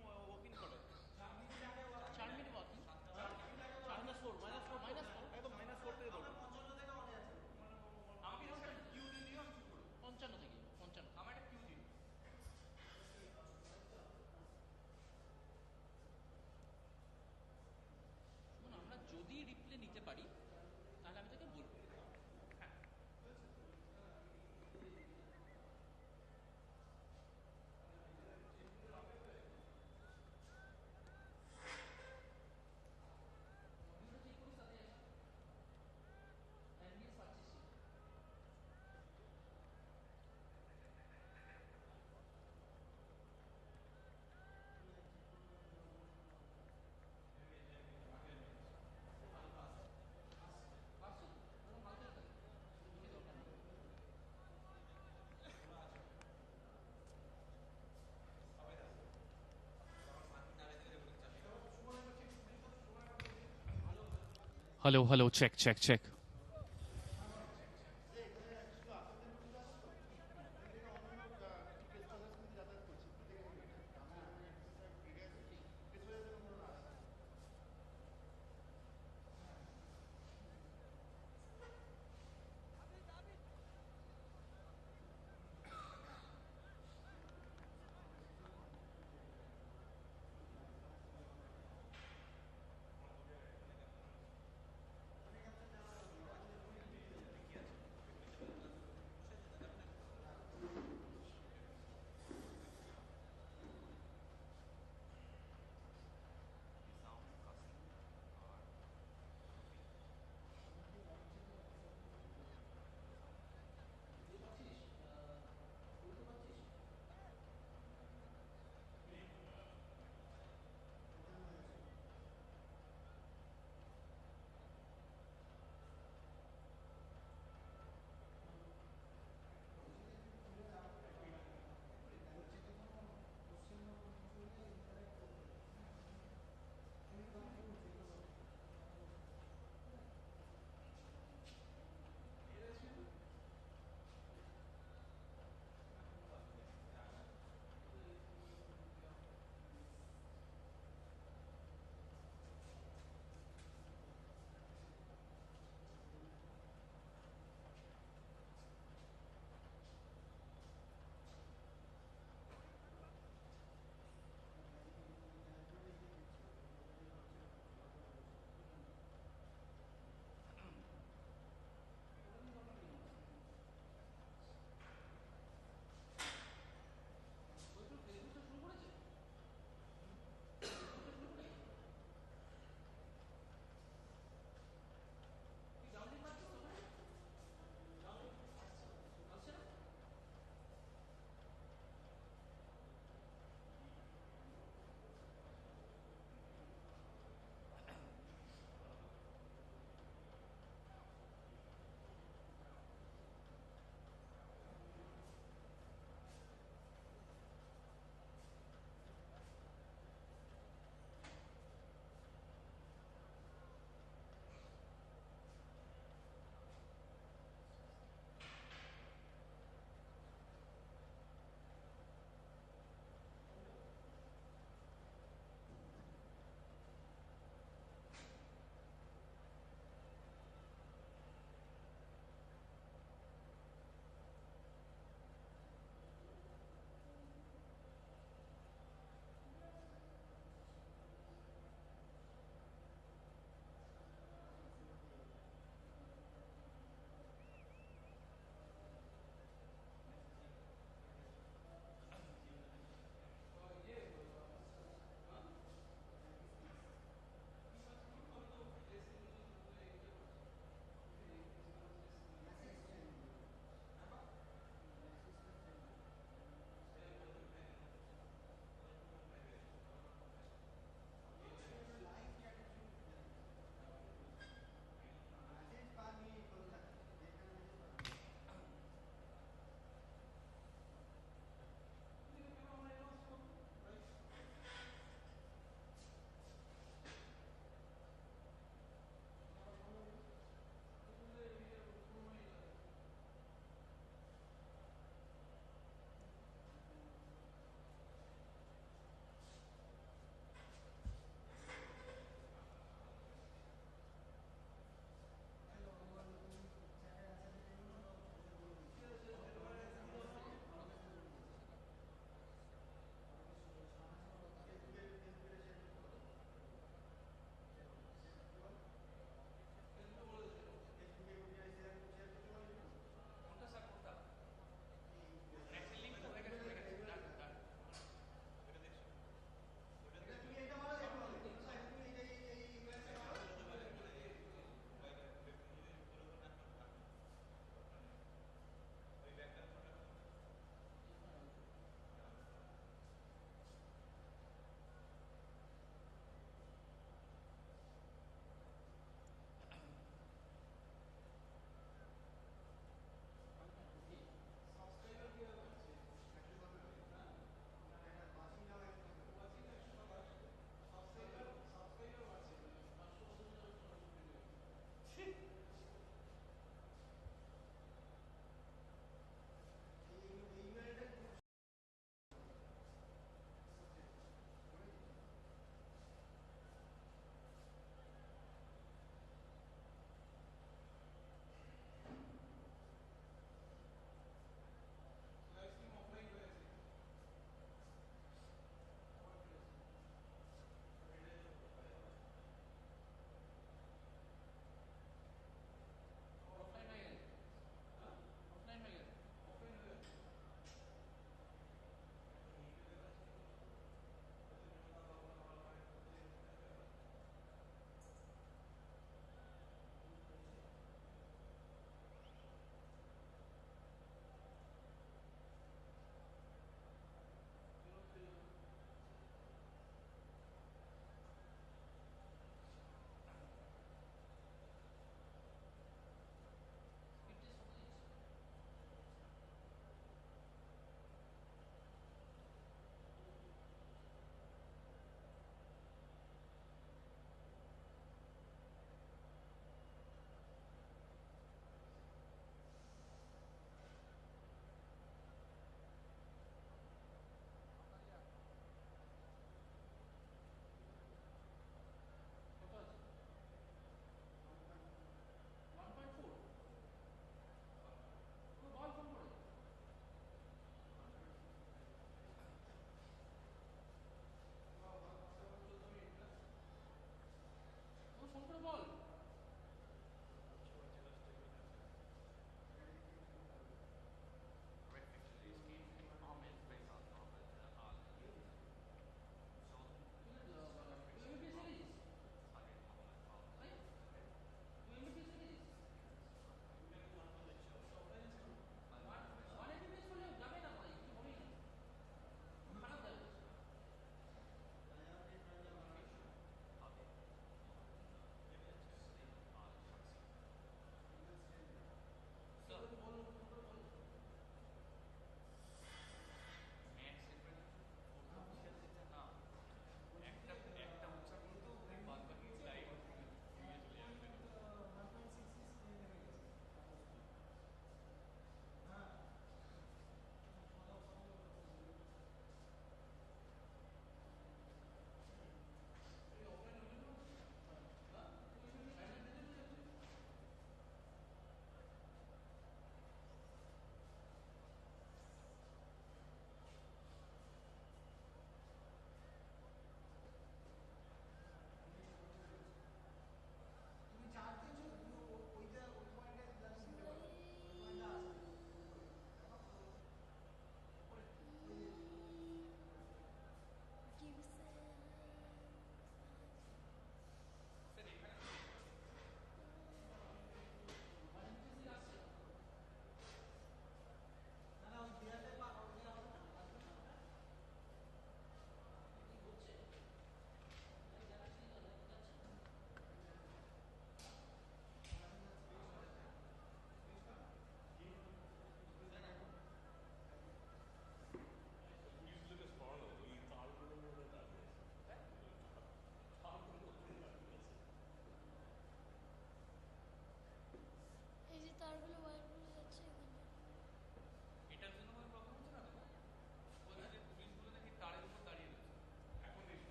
Walking করে 4 minute walking, -4 -4 একদম -4 থেকে ধরো। আমি একটা কিউ দিয়ে দিও, আমি শুরু করব 55 থেকে 55 আমার একটা কিউ দিন। শুনুন, আমরা যদি রিপ্লে নিতে পারি তাহলে আমি তোকে বলবো। হ্যাঁ, Hello, hello, check, check, check.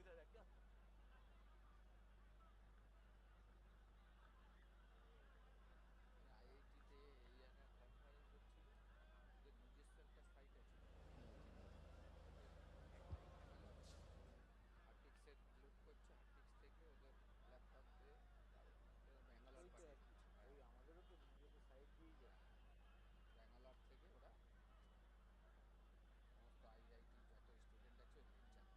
আইআইটিতে এই একটা কনফারেন্স হচ্ছিল, ওদের নিজস্ব একটা সাইট আছে, ওদের একটাই চ্যানেল আছে। ও হার্টিক্সের লোড করছে, হার্টিক্স থেকে ওদের ল্যাপটপ দিয়ে ব্যাঙ্গালোর পাঠিয়ে দিচ্ছে। ওই আমাদেরও তো নিজেদের সাইট দিয়ে যায়। ব্যাঙ্গালোর থেকে ওরা সমস্ত আইআইটি যত স্টুডেন্ট আছে ওর লেকচার দেয়।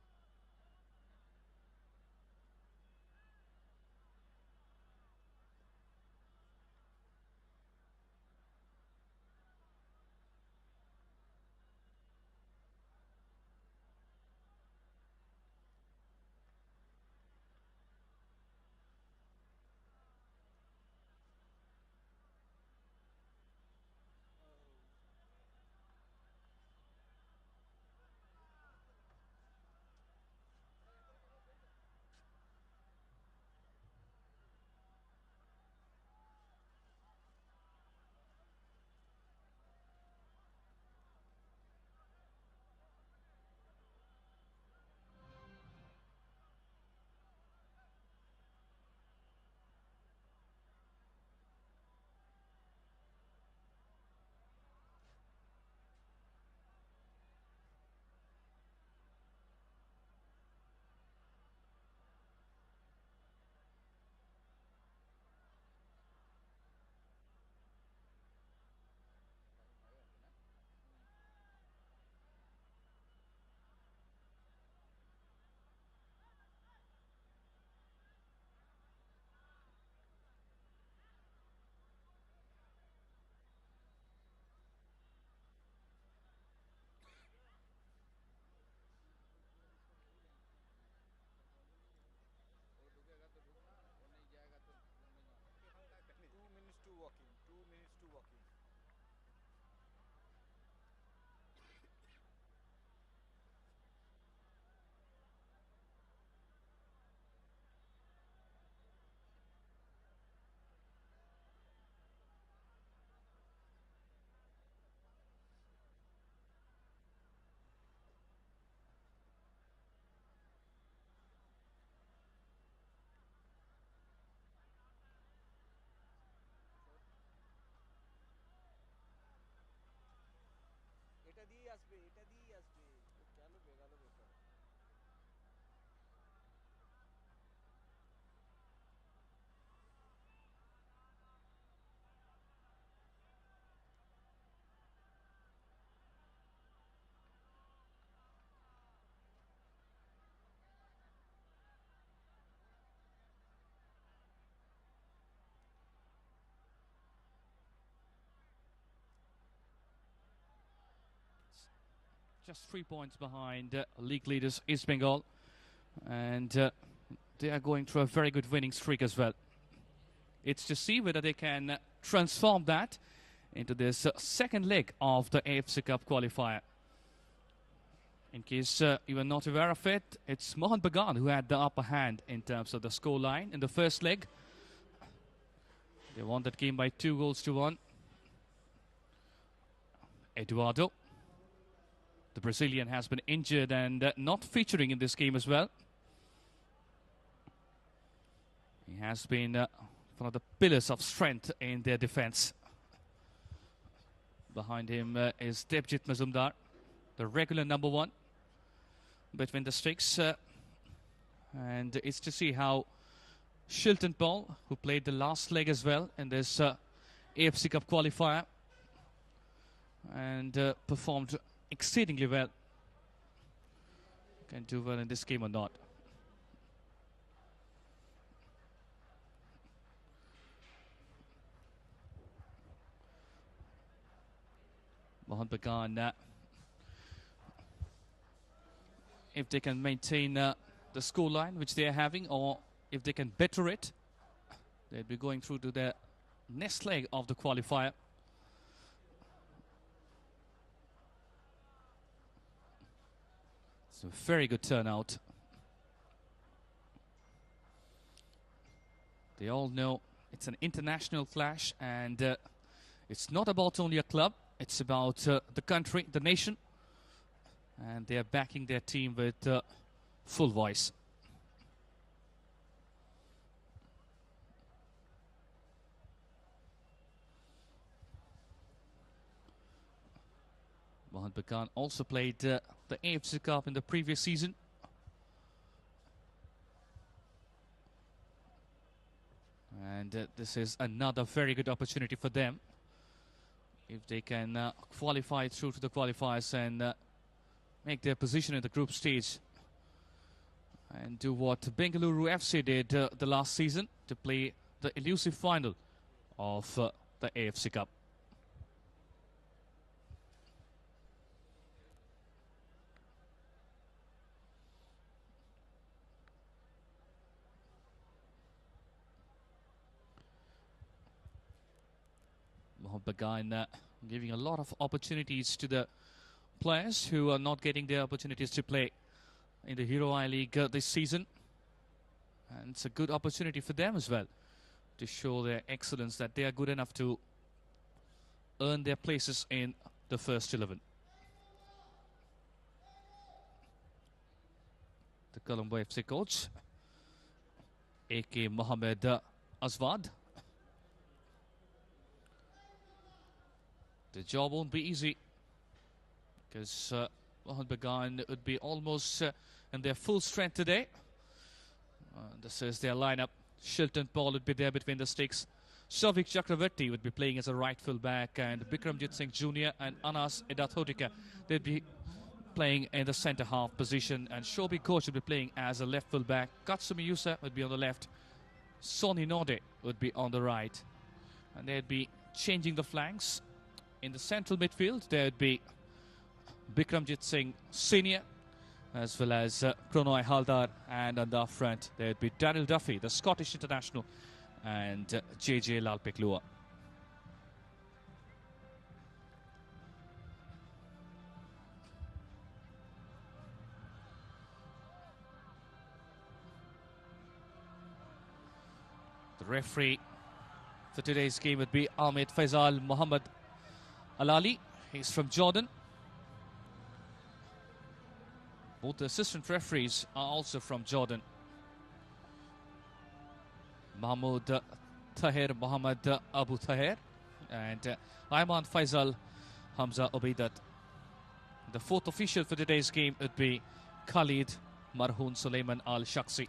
টাইম হয়ে গেছে না? ও ঢুকে গেছে, ঢুক না, ও নেই জায়গা তো নেই না। 2 minutes to walking. 2 minutes to walking. এটা দিয়েই আসবে, এটা দিয়েই আসবে। গেল বেকার। Just 3 points behind league leaders East Bengal, and they are going through a very good winning streak as well. It's to see whether they can transform that into this second leg of the AFC Cup qualifier. In case you are not aware of it, it's Mohun Bagan who had the upper hand in terms of the scoreline in the first leg. They won that game by 2-1. Eduardo, the Brazilian, has been injured and not featuring in this game as well. He has been one of the pillars of strength in their defense. Behind him is Debjit Mazumdar, the regular number one between the sticks. And it's to see how Shilton Paul, who played the last leg as well in this AFC Cup qualifier and performed exceedingly well, can do well in this game or not. Mohun Bagan, if they can maintain the scoreline which they are having, or if they can better it, they'll be going through to the next leg of the qualifier. It's a very good turnout. They all know it's an international clash, and it's not about only a club, it's about the country, the nation, and they are backing their team with full voice. Mohun Bagan also played the AFC Cup in the previous season. And this is another very good opportunity for them. If they can qualify through to the qualifiers and make their position in the group stage and do what Bengaluru FC did the last season to play the elusive final of the AFC Cup. Mohun Bagan giving a lot of opportunities to the players who are not getting their opportunities to play in the Hero I League this season. And it's a good opportunity for them as well to show their excellence, that they are good enough to earn their places in the first 11. The Colombo FC coach, A.K. Mohammed Aswad. The job won't be easy because Mohun Bagan would be almost in their full strength today. This is their lineup. Shilton Paul would be there between the sticks. Shavik Chakravarti would be playing as a right full back, and Bikramjit Singh Jr. and Anas Edathotika, they'd be playing in the centre half position, and Shobi Ghosh would be playing as a left full back. Katsumi Yusa would be on the left. Soni Node would be on the right, and they'd be changing the flanks. In the central midfield, there would be Bikramjit Singh Senior, as well as Prannoy Haldar, and on the front there would be Daniel Duffy, the Scottish international, and JJ Lalpeklua. The referee for today's game would be Ahmed Faisal Muhammad Alali. He's from Jordan. Both the assistant referees are also from Jordan. Mahmoud Tahir Muhammad Abu Tahir and Ayman Faisal Hamza Ubaidat. The fourth official for today's game would be Khalid Marhoon Suleiman Al Shaksi.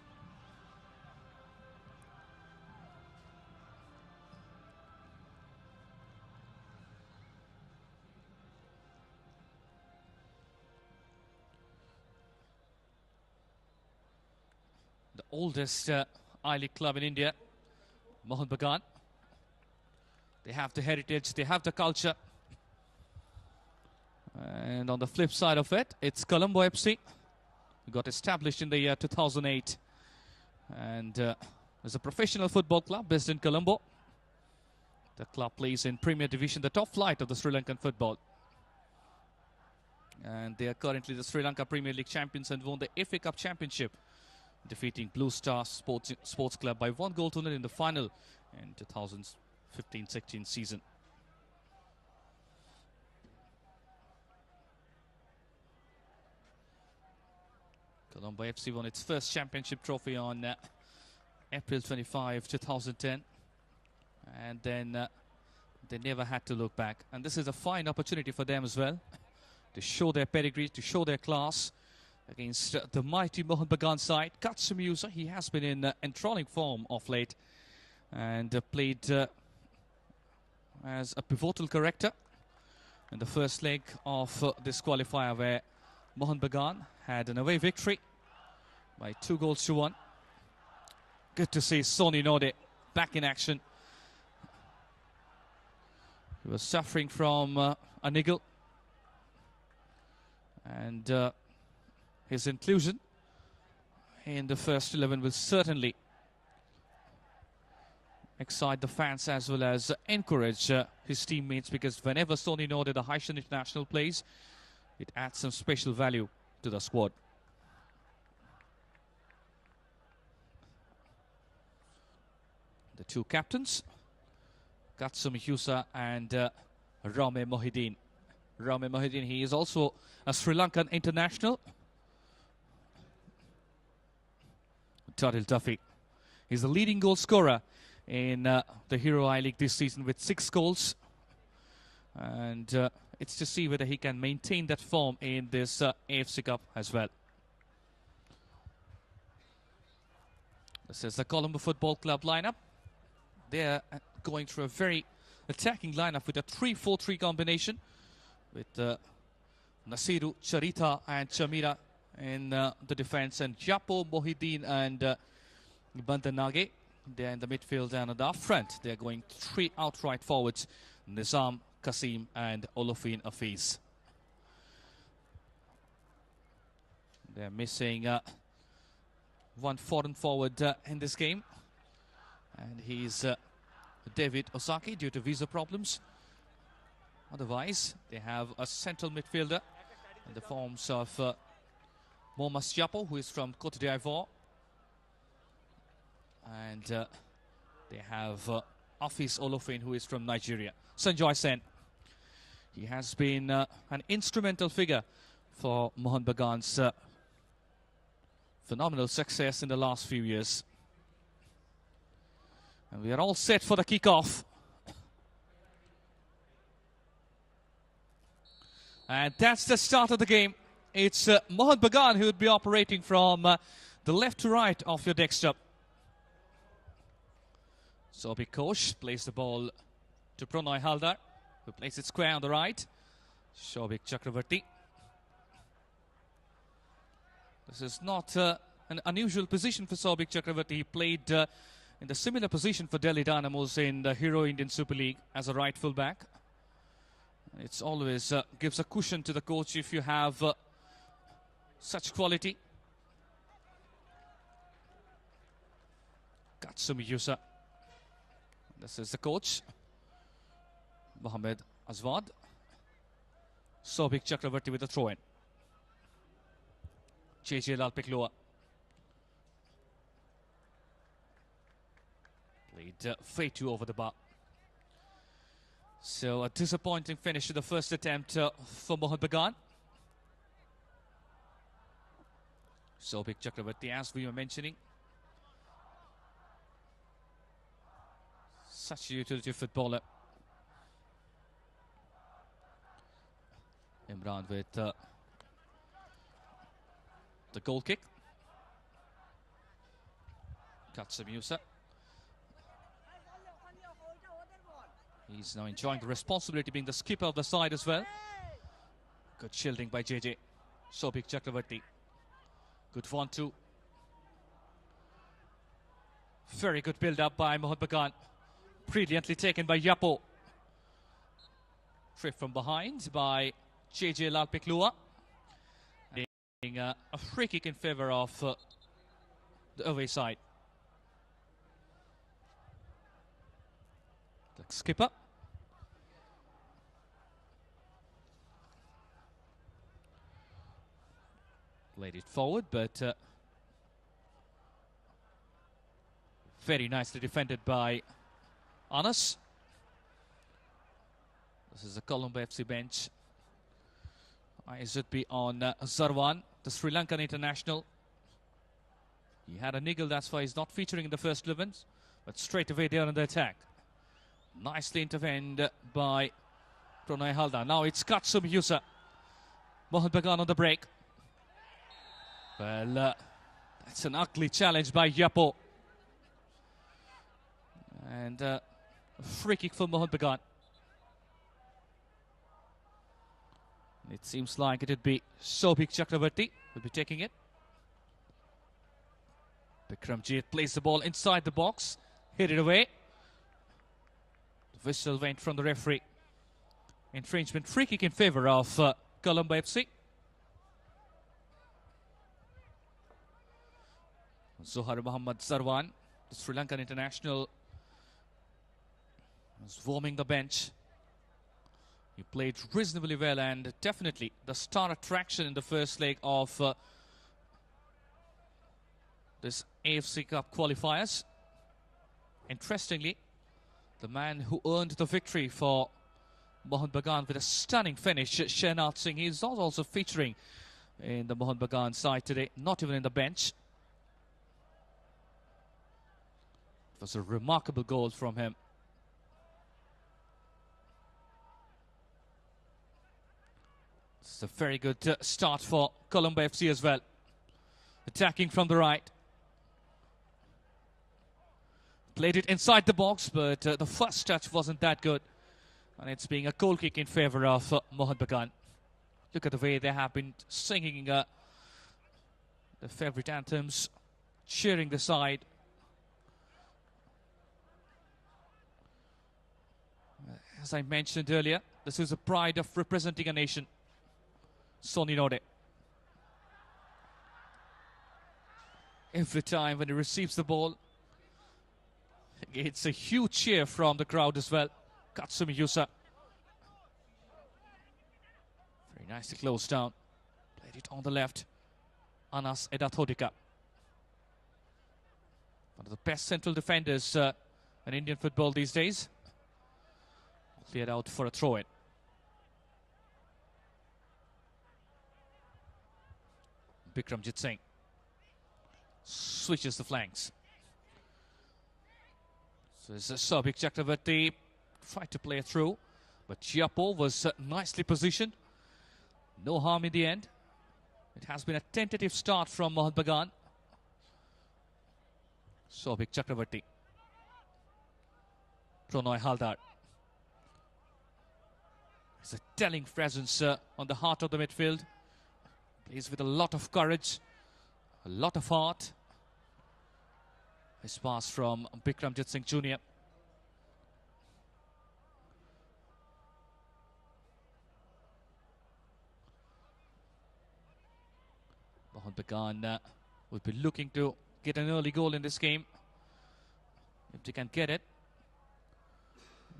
The oldest I-League club in India, Mohun Bagan. They have the heritage, they have the culture. And on the flip side of it, it's Colombo FC. It got established in the year 2008. And it's a professional football club based in Colombo. The club plays in Premier Division, the top flight of the Sri Lankan football. And they are currently the Sri Lanka Premier League champions and won the FA Cup Championship, defeating Blue Star Sports Club by 1-0 in the final in 2015-16 season. Colombo FC won its first championship trophy on April 25, 2010. And then they never had to look back. And this is a fine opportunity for them as well to show their pedigree, to show their class against the mighty Mohun Bagan side. Katsumi Yusa, he has been in enthralling form of late and played as a pivotal character in the first leg of this qualifier, where Mohun Bagan had an away victory by 2-1. Good to see Soni Node back in action. He was suffering from a niggle, and his inclusion in the first 11 will certainly excite the fans as well as encourage his teammates, because whenever Soni Node, the Haitian international, plays, it adds some special value to the squad. The two captains, Katsumi Yusa and Rame Mohideen. Rame Mohideen, he is also a Sri Lankan international. Daniel Duffy, he's the leading goal scorer in the Hero I League this season with 6 goals. And It's to see whether he can maintain that form in this AFC Cup as well. This is the Colombo Football Club lineup. They're going through a very attacking lineup with a 3-4-3 combination with Nasiru, Charita and Chamira in the defense, and Japo, Mohideen and Bandanage. They're in the midfield, and at the up front they're going 3 outright forwards: Nizam, Kasim and Olofin Afiz. They're missing one foreign forward in this game, and he's David Osaki due to visa problems. Otherwise, they have a central midfielder in the forms of Mohamed Japo, who is from Cote d'Ivoire, and they have Afis Olofin, who is from Nigeria. Sanjoy Sen, he has been an instrumental figure for Mohun Bagan's phenomenal success in the last few years. And we are all set for the kickoff. And that's the start of the game. It's Mohun Bagan who would be operating from the left to right of your desktop. Sobik Kosh plays the ball to Pranay Haldar, who plays it square on the right. Shobik Chakravarti. This is not an unusual position for Sobik Chakravarti. He played in the similar position for Delhi Dynamos in the Hero Indian Super League as a right full-back. It's always gives a cushion to the coach if you have such quality. Katsumi Yusa. This is the coach, Mohamed Azwad. Sobik Chakravarti with a throw-in. JJ Lalpikloa. Played Feitu over the bar. So a disappointing finish to the first attempt for Mohun Bagan. Sobik Chakravarti, as we were mentioning, such a utility footballer. Imran with the goal kick. Katsum Yusa. He's now enjoying the responsibility being the skipper of the side as well. Good shielding by JJ. Sobik Chakravarti. Good 1-2. Very good build-up by Mohun Bagan. Brilliantly taken by Yapo. Trip from behind by JJ Lalpiklua. Being a free kick in favor of the away side. The skipper. Played it forward, but very nicely defended by Anas. This is the Colombo FC bench. Eyes would be on Zarwan, the Sri Lankan international. He had a niggle, that's why he's not featuring in the first 11, but straight away there on the attack. Nicely intervened by Pranay Haldar. Now it's Katsum Yusa. Mohun Bagan on the break. Well, that's an ugly challenge by Yapo. And a free kick for Mohun Bagan. It seems like it would be Sobik Chakravarti will be taking it. Bikramjit plays the ball inside the box. Hit it away. The whistle went from the referee. Infringement free kick in favor of Colombo FC. Zohar Muhammad Zarwan, the Sri Lankan international, was warming the bench. He played reasonably well and definitely the star attraction in the first leg of this AFC Cup qualifiers. Interestingly, the man who earned the victory for Mohun Bagan with a stunning finish, Shehnaz Singh, he's also featuring in the Mohun Bagan side today, not even in the bench. It was a remarkable goal from him. It's a very good start for Colombo FC as well. Attacking from the right. Played it inside the box, but the first touch wasn't that good. And it's being a goal kick in favor of Mohun Bagan. Look at the way they have been singing the favorite anthems, cheering the side. As I mentioned earlier, this is a pride of representing a nation. Sonny Node. Every time when he receives the ball, it's a huge cheer from the crowd as well. Katsumi Yusa. Very nicely closed down. Played it on the left. Anas Edathodika. One of the best central defenders in Indian football these days. Cleared out for a throw-in. Bikramjit Singh switches the flanks. So it's Sabik Chakravarti tried to play through, but Chiapo was nicely positioned. No harm in the end. It has been a tentative start from Mohun Bagan. Sabik Chakravarti. Pronoy Haldar. It's a telling presence on the heart of the midfield. Plays with a lot of courage, a lot of heart. His pass from Bikramjit Singh Jr. Mohun Bagan will be looking to get an early goal in this game. If they can get it,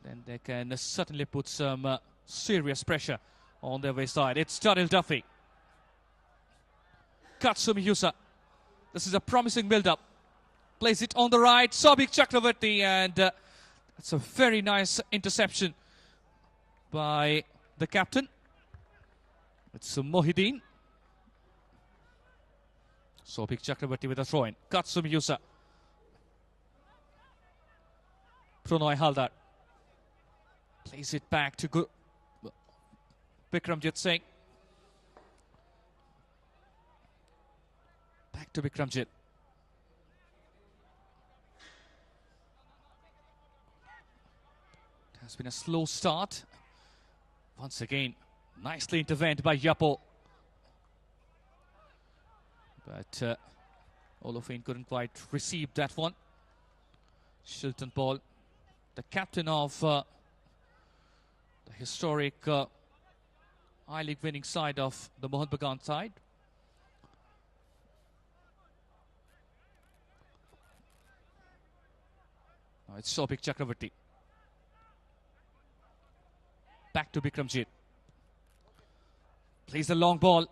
then they can certainly put some serious pressure on their way side. It's Darryl Duffy. Katsumi Yusa. This is a promising build-up. Plays it on the right. Sabik Chakravarti, and it's a very nice interception by the captain. It's Mohideen. Sabik Chakravarti with a throw-in. Katsumi Yusa. Pronoy Haldar. Plays it back to Bikramjit Singh. Back to Bikramjit. It has been a slow start. Once again, nicely intervened by Yapo. But Olofin couldn't quite receive that one. Shilton Paul, the captain of the historic I-League winning side of the Mohun Bagan side. Now it's Sabik Chakravarti. Back to Bikramjit. Plays the long ball.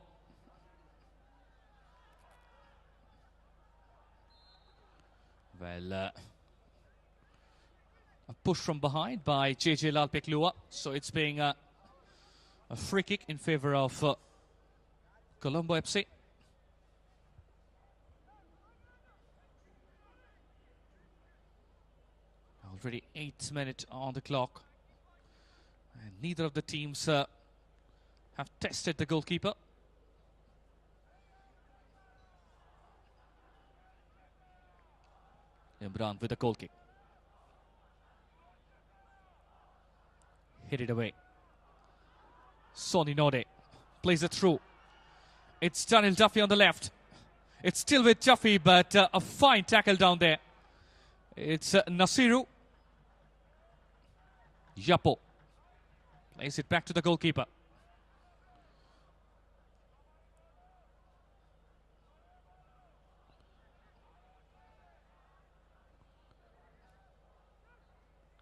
Well, a push from behind by JJ Lalpeklua. So it's being a free kick in favor of Colombo FC. Already 8 minutes on the clock. And neither of the teams have tested the goalkeeper. Imran with a goal kick. Hit it away. Sonny Node plays it through. It's Darryl Duffy on the left. It's still with Duffy, but a fine tackle down there. It's Nasiru. Yapo plays it back to the goalkeeper.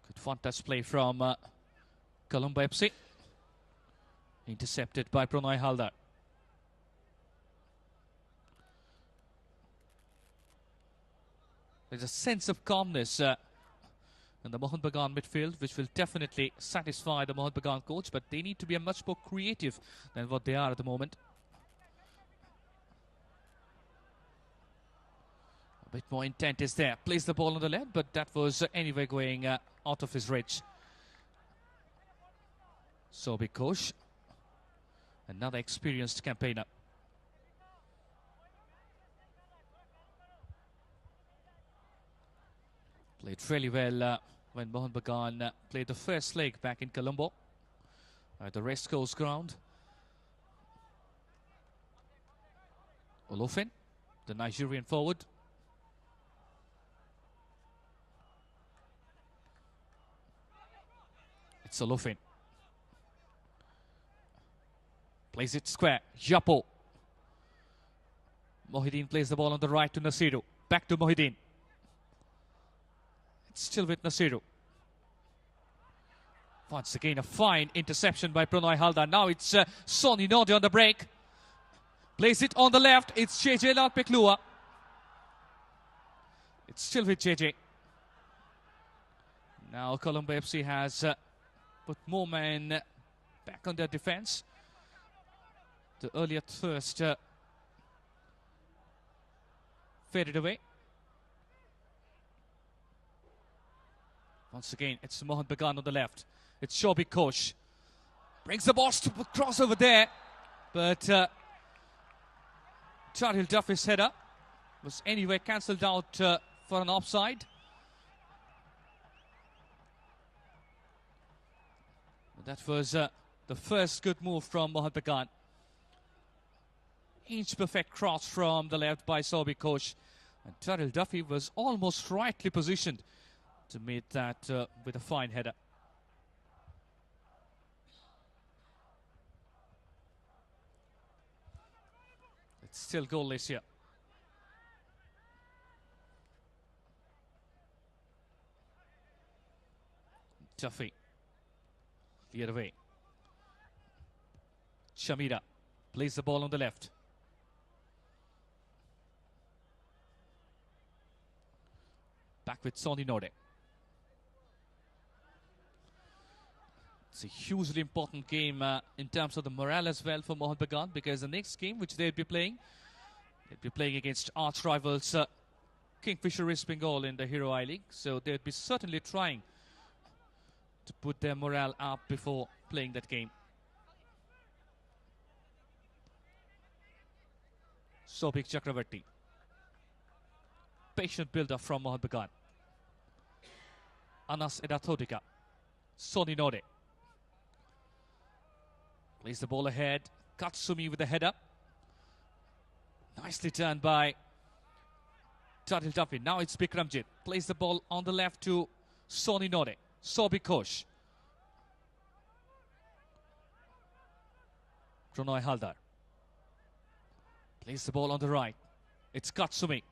Good fantastic play from Colombo FC. Intercepted by Pronoy Haldar. There's a sense of calmness in the Mohun Bagan midfield, which will definitely satisfy the Mohun Bagan coach, but they need to be much more creative than what they are at the moment. A bit more intent is there. Plays the ball on the left, but that was anyway going out of his reach. Sobik Ghosh. Another experienced campaigner. Played really well when Mohun Bagan played the first leg back in Colombo at the Race Course ground. Olofin, the Nigerian forward. It's Olofin. Plays it square. Japo. Mohideen plays the ball on the right to Nasiru. Back to Mohideen. It's still with Nasiru. Once again, a fine interception by Pranay Halda. Now it's Sonny Node on the break. Plays it on the left. It's JJ Lalpeklua. It's still with JJ. Now Colombo FC has put more men back on their defense. The earlier thirst faded away. Once again, it's Mohun Bagan on the left. It's Shobi Kosh. Brings the ball to cross over there. But Charil Duffy's header was anyway cancelled out for an offside. That was the first good move from Mohun Bagan. Inch perfect cross from the left by Shobi Kosh. And Charil Duffy was almost rightly positioned to meet that with a fine header. It's still goalless here. Duffy. Cleared away. Shamira plays the ball on the left. Back with Sonny Node. It's a hugely important game in terms of the morale as well for Mohun Bagan, because the next game which they'll be playing against arch rivals Kingfisher East Bengal in the Hero I League. So they'll be certainly trying to put their morale up before playing that game. Sobik Chakravarti. Patient build-up from Mohun Bagan. Anas Edathodika. Sonny Node. Plays the ball ahead. Katsumi with the header. Nicely done by Charil Duffy. Now it's Bikramjit. Plays the ball on the left to Sonny Node. Sobi Kosh. Pranay Haldar. Plays the ball on the right. It's Katsumi.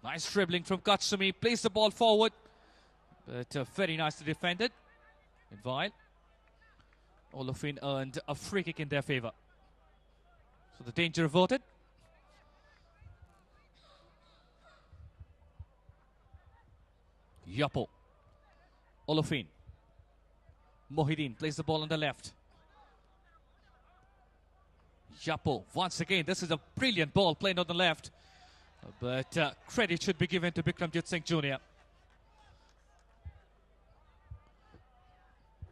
Nice dribbling from Katsumi. Plays the ball forward. But very nicely defended. Meanwhile, Olofin earned a free kick in their favour. So the danger averted. Yapo. Olofin. Mohideen plays the ball on the left. Yapo. Once again, this is a brilliant ball played on the left. But credit should be given to Bikramjit Singh Jr.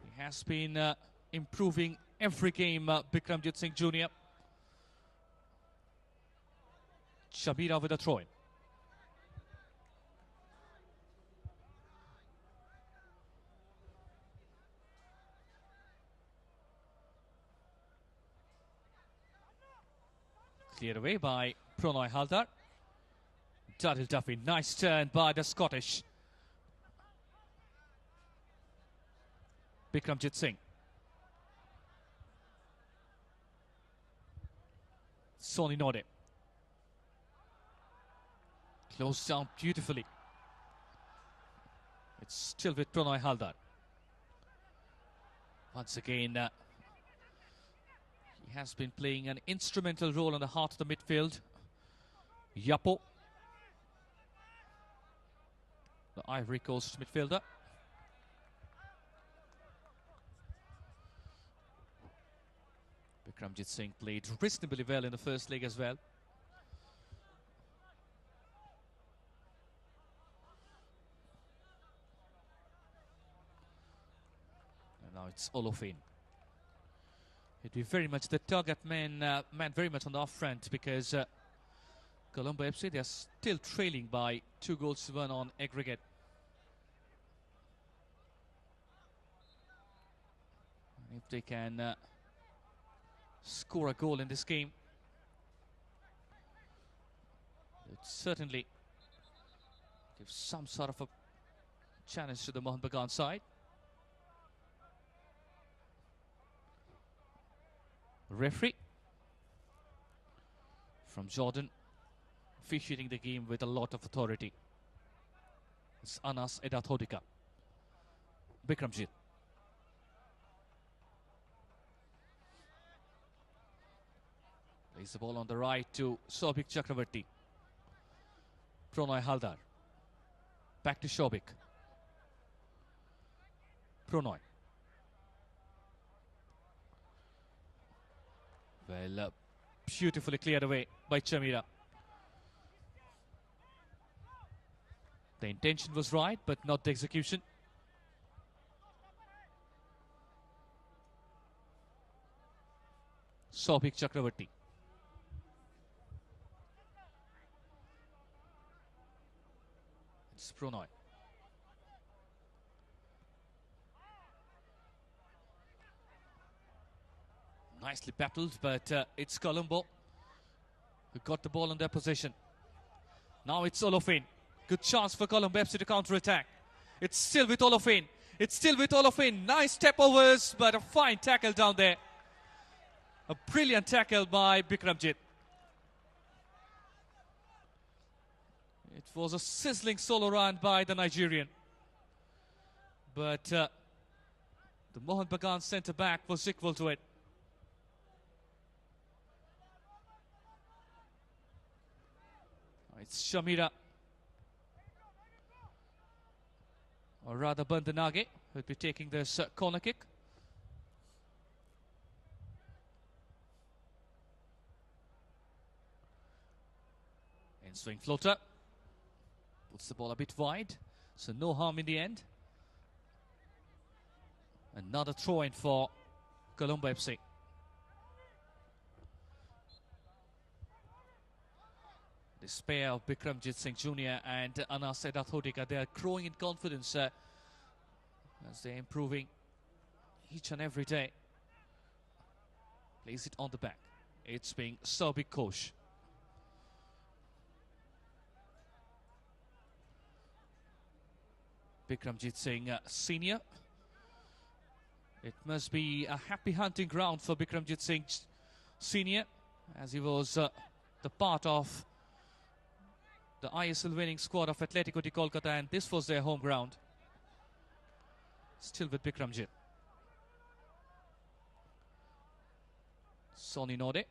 He has been improving every game, Bikramjit Singh Jr. Shabira with a throw-in. Cleared away by Pranay Haldar. Charil Duffy, nice turn by the Scottish. Bikramjit Singh. Sonny Node. Closed down beautifully. It's still with Pranay Haldar. Once again, he has been playing an instrumental role in the heart of the midfield. Yapo. The Ivory Coast midfielder. Bikramjit Singh played reasonably well in the first leg as well. And now it's Olofin. It'd be very much the target man very much on the off front, because Colombo FC, they're still trailing by 2-1 on aggregate. If they can score a goal in this game, it certainly gives some sort of a challenge to the Mohun Bagan side. Referee from Jordan, officiating the game with a lot of authority. It's Anas Edathodika. Bikramjit. Plays the ball on the right to Shobik Chakravarti. Pronoy Haldar. Back to Shobik. Pronoy. Well, beautifully cleared away by Chamira. The intention was right, but not the execution. Shobik Chakravarti. It's Pronoy. Nicely battled, but it's Colombo who got the ball in their possession. Now it's Olofin. Good chance for Colombo FC to counter-attack. It's still with Olofin. It's still with Olofin. Nice step overs, but a fine tackle down there. A brilliant tackle by Bikramjit. It was a sizzling solo run by the Nigerian. But the Mohun Bagan centre-back was equal to it. It's Shamira, or rather Bandanage, who will be taking this corner kick. In swing floater. Puts the ball a bit wide, so no harm in the end. Another throw-in for Colombo FC. This pair of Bikramjit Singh Jr. and Anas Edathodika, they are growing in confidence as they're improving each and every day. Plays it on the back. It's being Sobik Kosh. Bikramjit Singh Senior. It must be a happy hunting ground for Bikramjit Singh Senior, as he was the part of the ISL winning squad of Atletico de Kolkata, and this was their home ground. Still with Bikramjit. Sonny Node.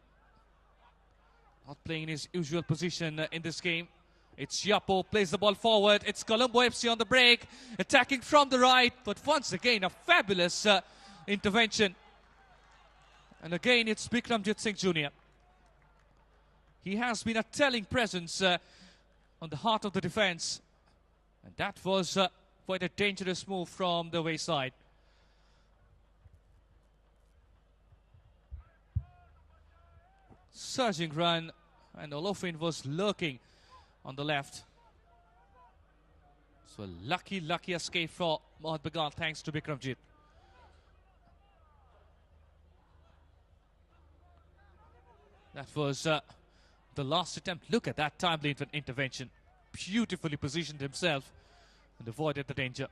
Not playing in his usual position in this game. It's Yapo, plays the ball forward. It's Colombo FC on the break, attacking from the right, but once again a fabulous intervention. And again it's Bikramjit Singh Jr. He has been a telling presence on the heart of the defense, and that was quite a dangerous move from the wayside. Surging run, and Olofin was lurking on the left. So a lucky escape for Mohun Bagan, thanks to Bikramjit. That was the last attempt. Look at that timely intervention. Beautifully positioned himself and avoided the danger.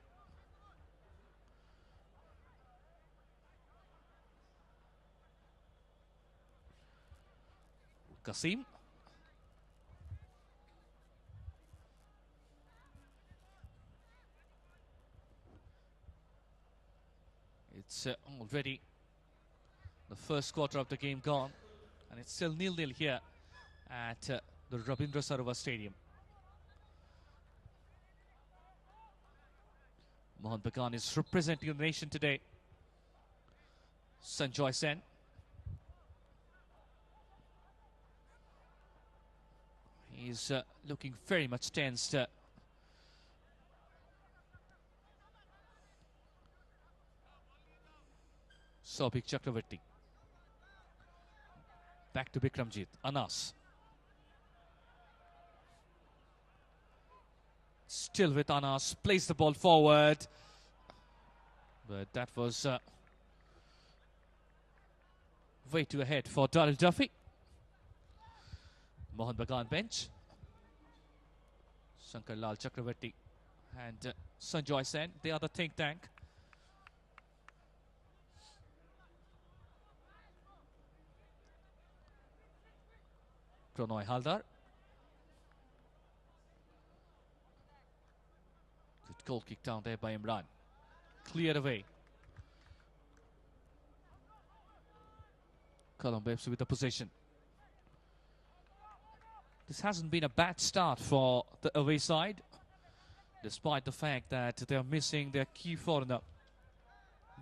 Kasim. It's already the first quarter of the game gone, and it's still 0-0 here at the Rabindra Sarovar Stadium. Mohun Bagan is representing the nation today. Sanjoy Sen. He's looking very much tensed. Sobik Chakravarti. Back to Bikramjit. Anas. Still with Anas. Plays the ball forward. But that was way too ahead for Darryl Duffy. Mohun Bagan bench. Shankar Lal Chakravarti and Sanjoy Sen. They are the think tank. Pronoy Haldar. Good goal kick down there by Imran. Cleared away. Colombo AFC with the possession. This hasn't been a bad start for the away side, despite the fact that they are missing their key foreigner,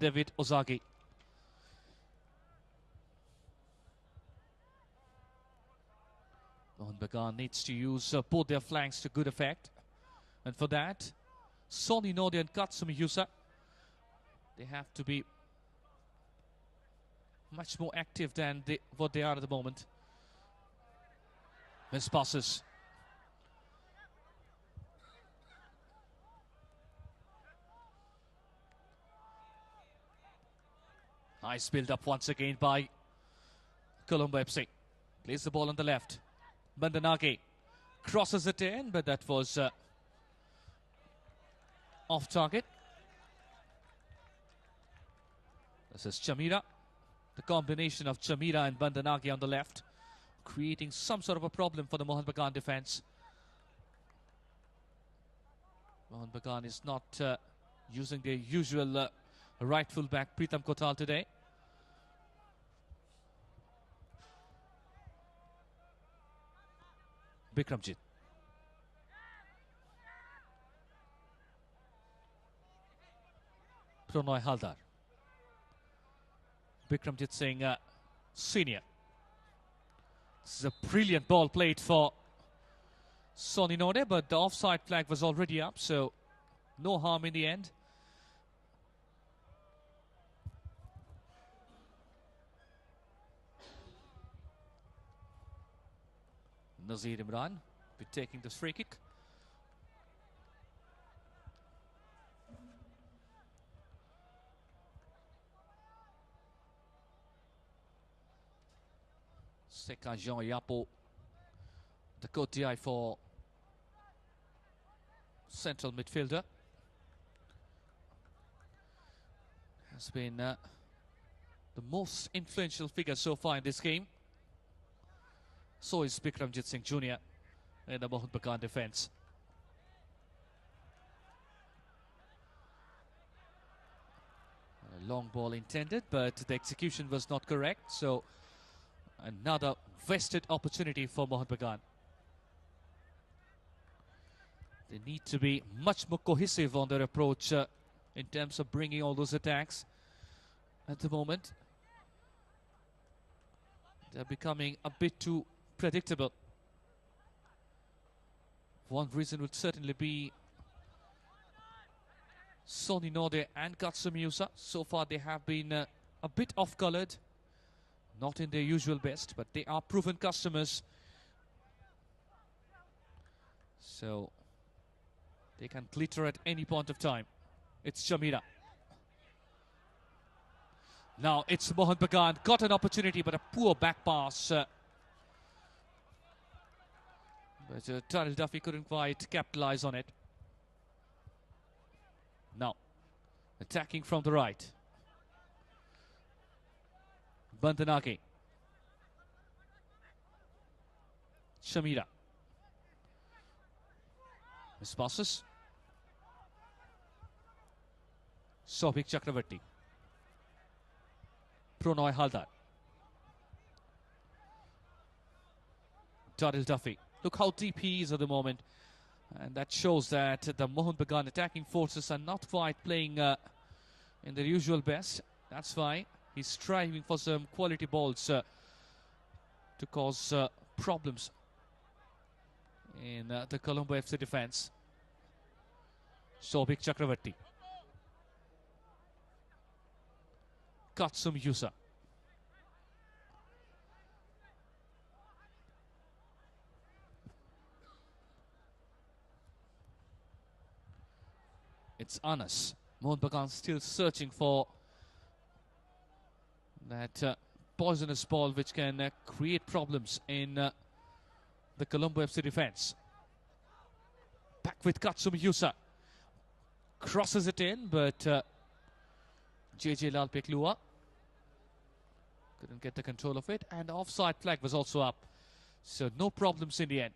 David Ozagi. Mohun Bagan needs to use both their flanks to good effect. And for that, Sonny Nodi and Katsumi Yusa, they have to be much more active than what they are at the moment. Miss passes. Nice build up once again by Colombo AFC. Plays the ball on the left. Bandanage crosses it in, but that was off target. This is Chamira. The combination of Chamira and Bandanage on the left, creating some sort of a problem for the Mohun Bagan defense. Mohun Bagan is not using their usual right full back Pritam Kotal today. Bikramjit. Pronoy Haldar. Bikramjit Singh, senior. This is a brilliant ball played for Sonny Node, but the offside flag was already up, so no harm in the end. Nazir Imran be taking this free kick. Seka Jean Yapo, the Kotiai for central midfielder, has been the most influential figure so far in this game. So is Bikramjit Singh Jr. in the Mohun Bagan defense. A long ball intended, but the execution was not correct. So another vested opportunity for Mohun Bagan. They need to be much more cohesive on their approach in terms of bringing all those attacks. At the moment, they're becoming a bit too predictable. One reason would certainly be Sonny Node and Katsumi Yusa. So far they have been a bit off-colored, not in their usual best, but they are proven customers. So they can glitter at any point of time. It's Chamira. Now it's Mohun Bagan, got an opportunity, but a poor back pass. But Darryl Duffy couldn't quite capitalize on it. Now, attacking from the right. Bandanage. Chamira. Miss passes. Sobhik Chakravarti. Pronoy Haldar. Darryl Duffy. Look how deep he is at the moment. And that shows that the Mohun Bagan attacking forces are not quite playing in their usual best. That's why he's striving for some quality balls to cause problems in the Colombo AFC defense. Sobhik Chakravarti. Katsumi Yusa. It's Anas. Mohun Bagan still searching for that poisonous ball which can create problems in the Colombo FC defense. Back with Katsumi Yusa. Crosses it in, but JJ Lalpeklua couldn't get the control of it, and offside flag was also up. So no problems in the end.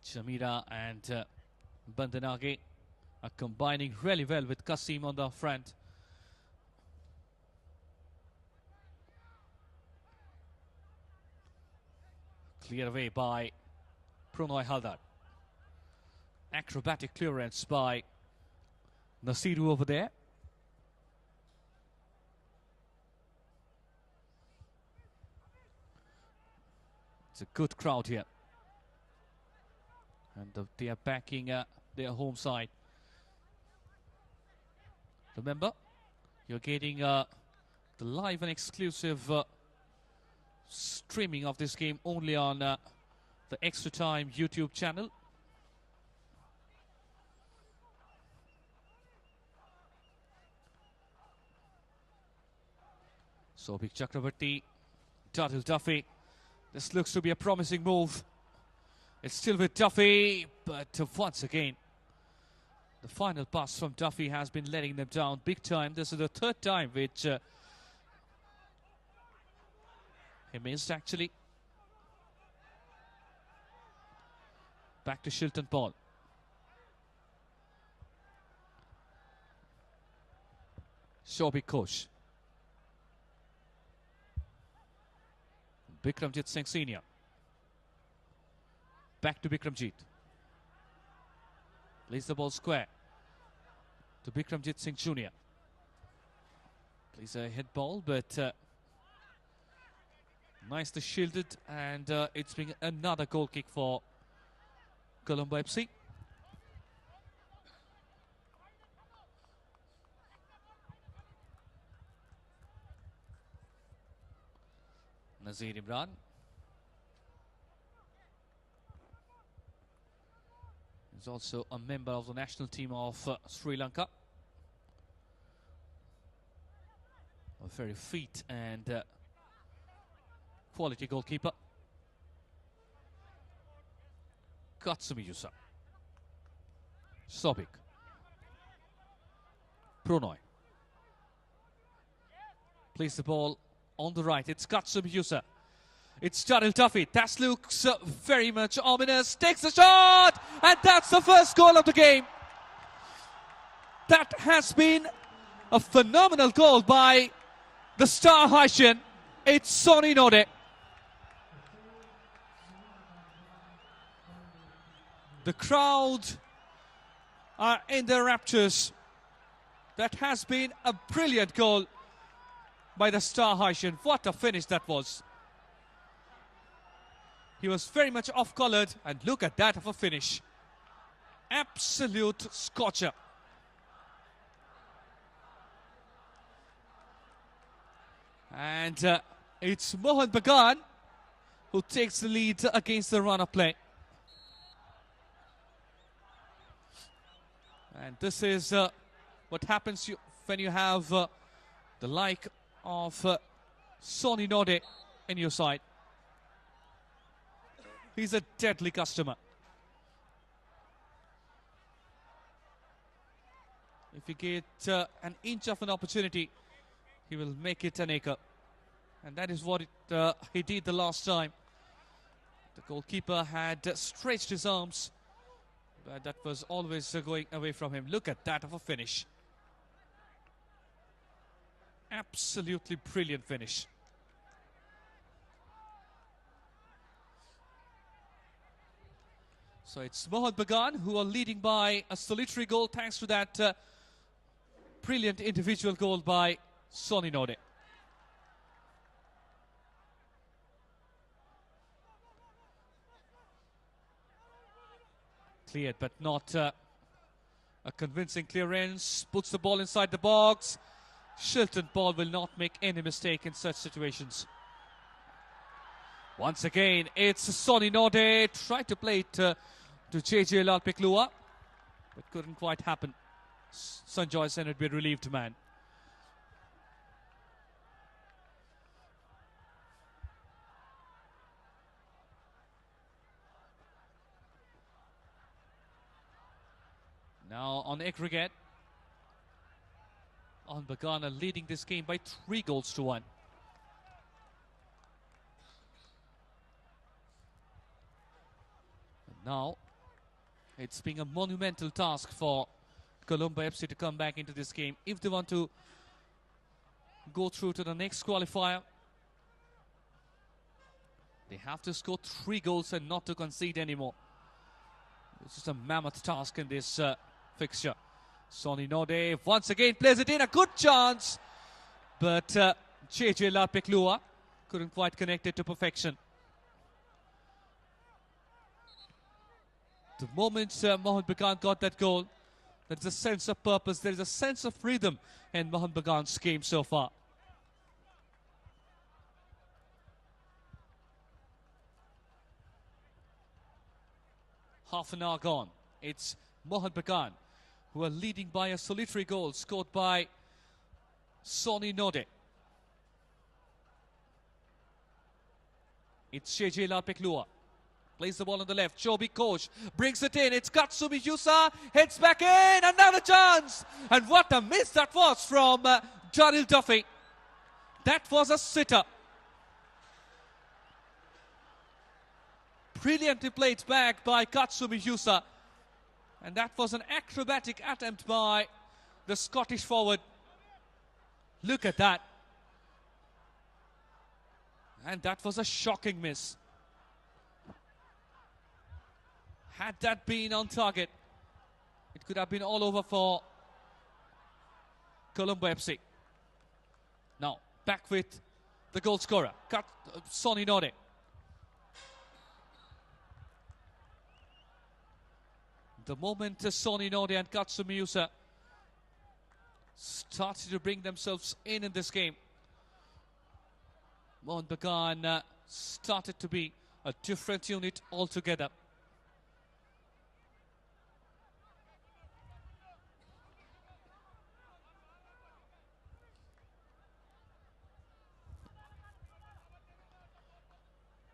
Jamira and Bandanage are combining really well with Kasim on the front. Clear away by Pronoy Haldar. Acrobatic clearance by Nasiru over there. It's a good crowd here. And they are backing their home side. Remember, you're getting the live and exclusive streaming of this game only on the Extra Time YouTube channel. So Big Chakravarti, Dadil Duffy. This looks to be a promising move. It's still with Duffy, but once again, the final pass from Duffy has been letting them down big time. This is the third time which he missed, actually. Back to Shilton Paul. Shobik Kosh. Bikramjit Singh Senior. Back to Bikramjit. Plays the ball square to Bikramjit Singh Jr. Plays a hit ball, but nicely shielded, and it's been another goal kick for Colombo FC. Nazir Imran. He's also a member of the national team of Sri Lanka. A very fit and quality goalkeeper. Katsumi Yusa. Sobik. Pronoy. Plays the ball on the right. It's Katsumi Yusa. It's Dadil Duffy. That looks very much ominous. Takes the shot! And that's the first goal of the game. That has been a phenomenal goal by the star Haitian. It's Sonny Node. The crowd are in their raptures. That has been a brilliant goal by the star Haitian. What a finish that was. He was very much off-colored, and look at that of a finish. Absolute scorcher. And it's Mohun Bagan who takes the lead against the run of play. And this is what happens when you have the like of Sonny Node in your side. He's a deadly customer. If you get an inch of an opportunity, he will make it an acre. And that is what he did the last time. The goalkeeper had stretched his arms, but that was always going away from him. Look at that of a finish. Absolutely brilliant finish. So it's Mohun Bagan who are leading by a solitary goal thanks to that brilliant individual goal by Sonny Node. Cleared but not A convincing clearance, puts the ball inside the box. Shilton Paul will not make any mistake in such situations. Once again, it's Sonny Node. Tried to play it to JJ Lalpeklua, but couldn't quite happen. Sanjoy Sen would be a relieved man. Now on aggregate, on Bagan are leading this game by 3-1. Now it's being a monumental task for Colombo FC to come back into this game if they want to go through to the next qualifier. They have to score 3 goals and not to concede anymore. This is a mammoth task in this fixture. Sonny Node once again plays it in, a good chance, but JJ Lalpeklua couldn't quite connect it to perfection. The moment Mohun Bagan got that goal, there's a sense of purpose, there's a sense of freedom in Mohun Bagan's game so far. Half an hour gone. It's Mohun Bagan who are leading by a solitary goal scored by Sonny Node. It's JJ Lalpeklua. Plays the ball on the left. Joby Koch brings it in. It's Katsumi Yusa. Heads back in. Another chance. And what a miss that was from Daryl Duffy. That was a sitter. Brilliantly played back by Katsumi Yusa. And that was an acrobatic attempt by the Scottish forward. Look at that. And that was a shocking miss. Had that been on target, it could have been all over for Colombo FC. Now, back with the goal scorer, Sonny Node. The moment Sonny Node and Katsumi Yusa started to bring themselves in this game, Mohun Bagan started to be a different unit altogether.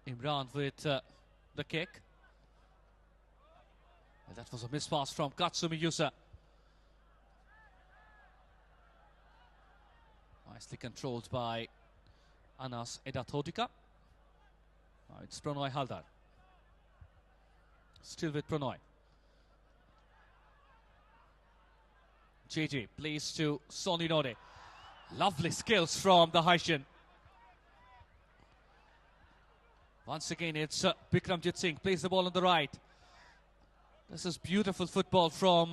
Imran with the kick. And that was a mispass from Katsumi Yusa. Nicely controlled by Anas Edathodika. Now it's Pranoy Haldar. Still with Pranoy. JJ plays to Sonny Node. Lovely skills from the Haitian. Once again, it's Bikramjit Singh plays the ball on the right. This is beautiful football from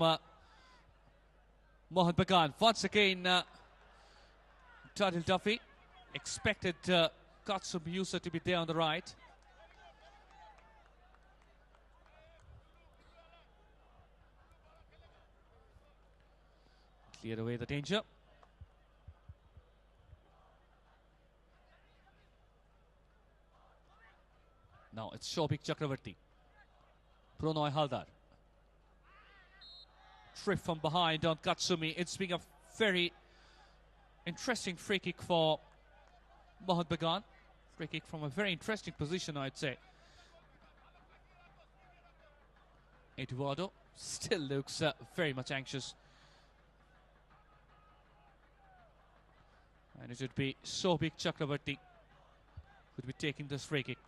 Mohun Bagan. Once again, Daryl Duffy expected Katsumi Yusa to be there on the right. Cleared away the danger. Now it's Shobik Chakravarti. Pranoy Haldar. Trip from behind on Katsumi. It's been a very interesting free kick for Mohun Bagan. Free kick from a very interesting position, I'd say. Eduardo still looks very much anxious. And it would be Shobik Chakravarti who would be taking this free kick.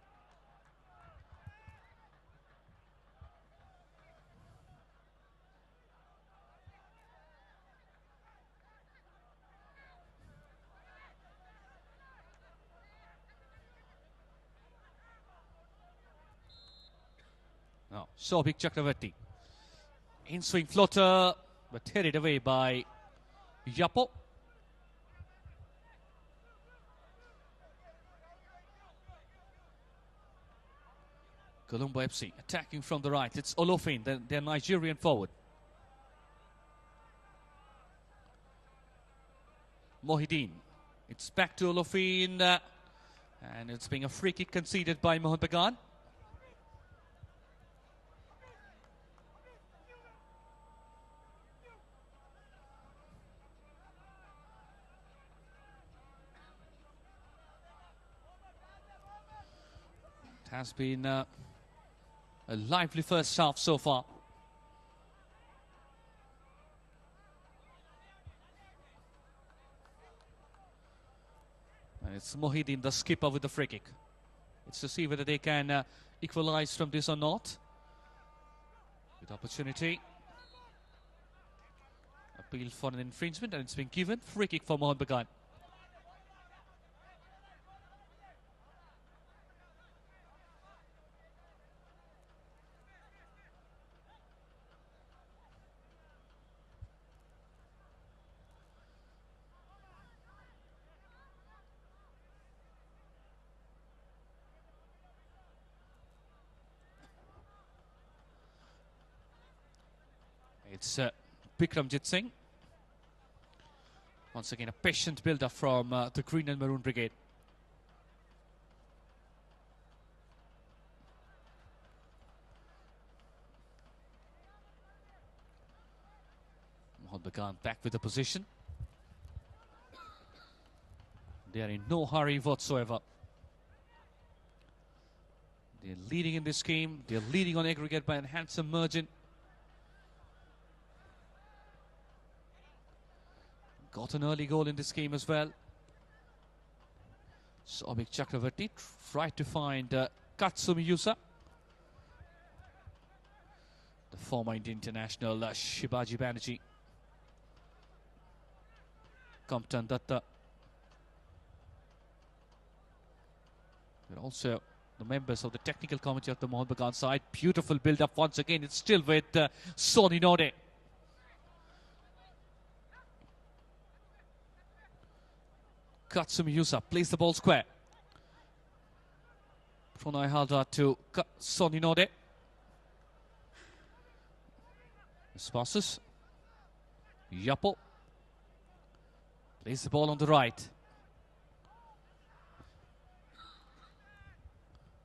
Now, Shobik Chakravarti. In-swing floater, but headed away by Yapo. Colombo FC attacking from the right. It's Olofin, their Nigerian forward. Mohideen. It's back to Olofin, and it's being a free kick conceded by Mohun Bagan. It has been a lively first half so far. And it's Mohideen, the skipper, with the free kick. It's to see whether they can equalize from this or not. Good opportunity. Appeal for an infringement, and it's been given. Free kick for Mohun Bagan. It's Bikramjit Singh. Once again, a patient build-up from the Green and Maroon Brigade. Mohun Bagan back with the position. They are in no hurry whatsoever. They're leading in this game. They're leading on aggregate by a handsome margin. Got an early goal in this game as well. Soumik Chakravarti tried to find Katsumi Yusa. The former Indian international Shibaji Banerjee. Compton Datta. They're also the members of the technical committee of the Mohun Bagan side. Beautiful build-up once again. It's still with Soni Node. Katsumi Yusa plays the ball square. Pranay Haldar to Soni Node. This passes. Yapo plays the ball on the right.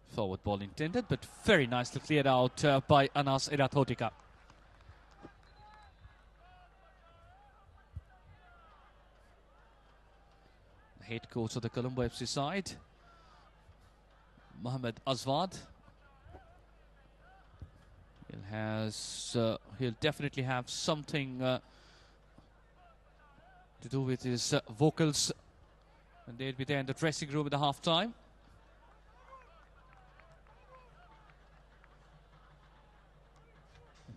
Forward ball intended, but very nicely cleared out by Anas Erathotika. Head coach of the Colombo FC side, Mohammed Azwad. He'll definitely have something to do with his vocals, and they'll be there in the dressing room at the half time.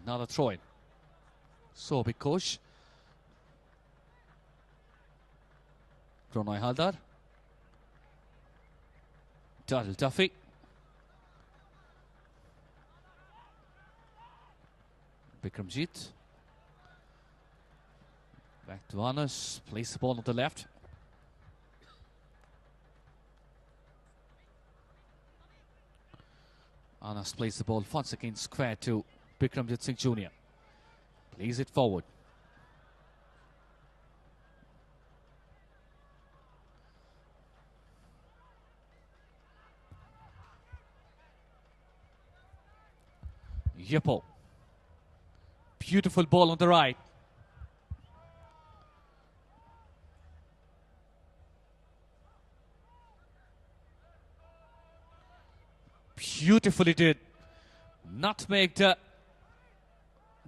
Another throw-in. So big coach. Pranay Haldar. Darryl Duffy. Bikramjit. Back to Anas. Plays the ball on the left. Anas plays the ball once again square to Bikramjit Singh Jr. Plays it forward. Yepo. Beautiful ball on the right. Beautifully did. Nutmegged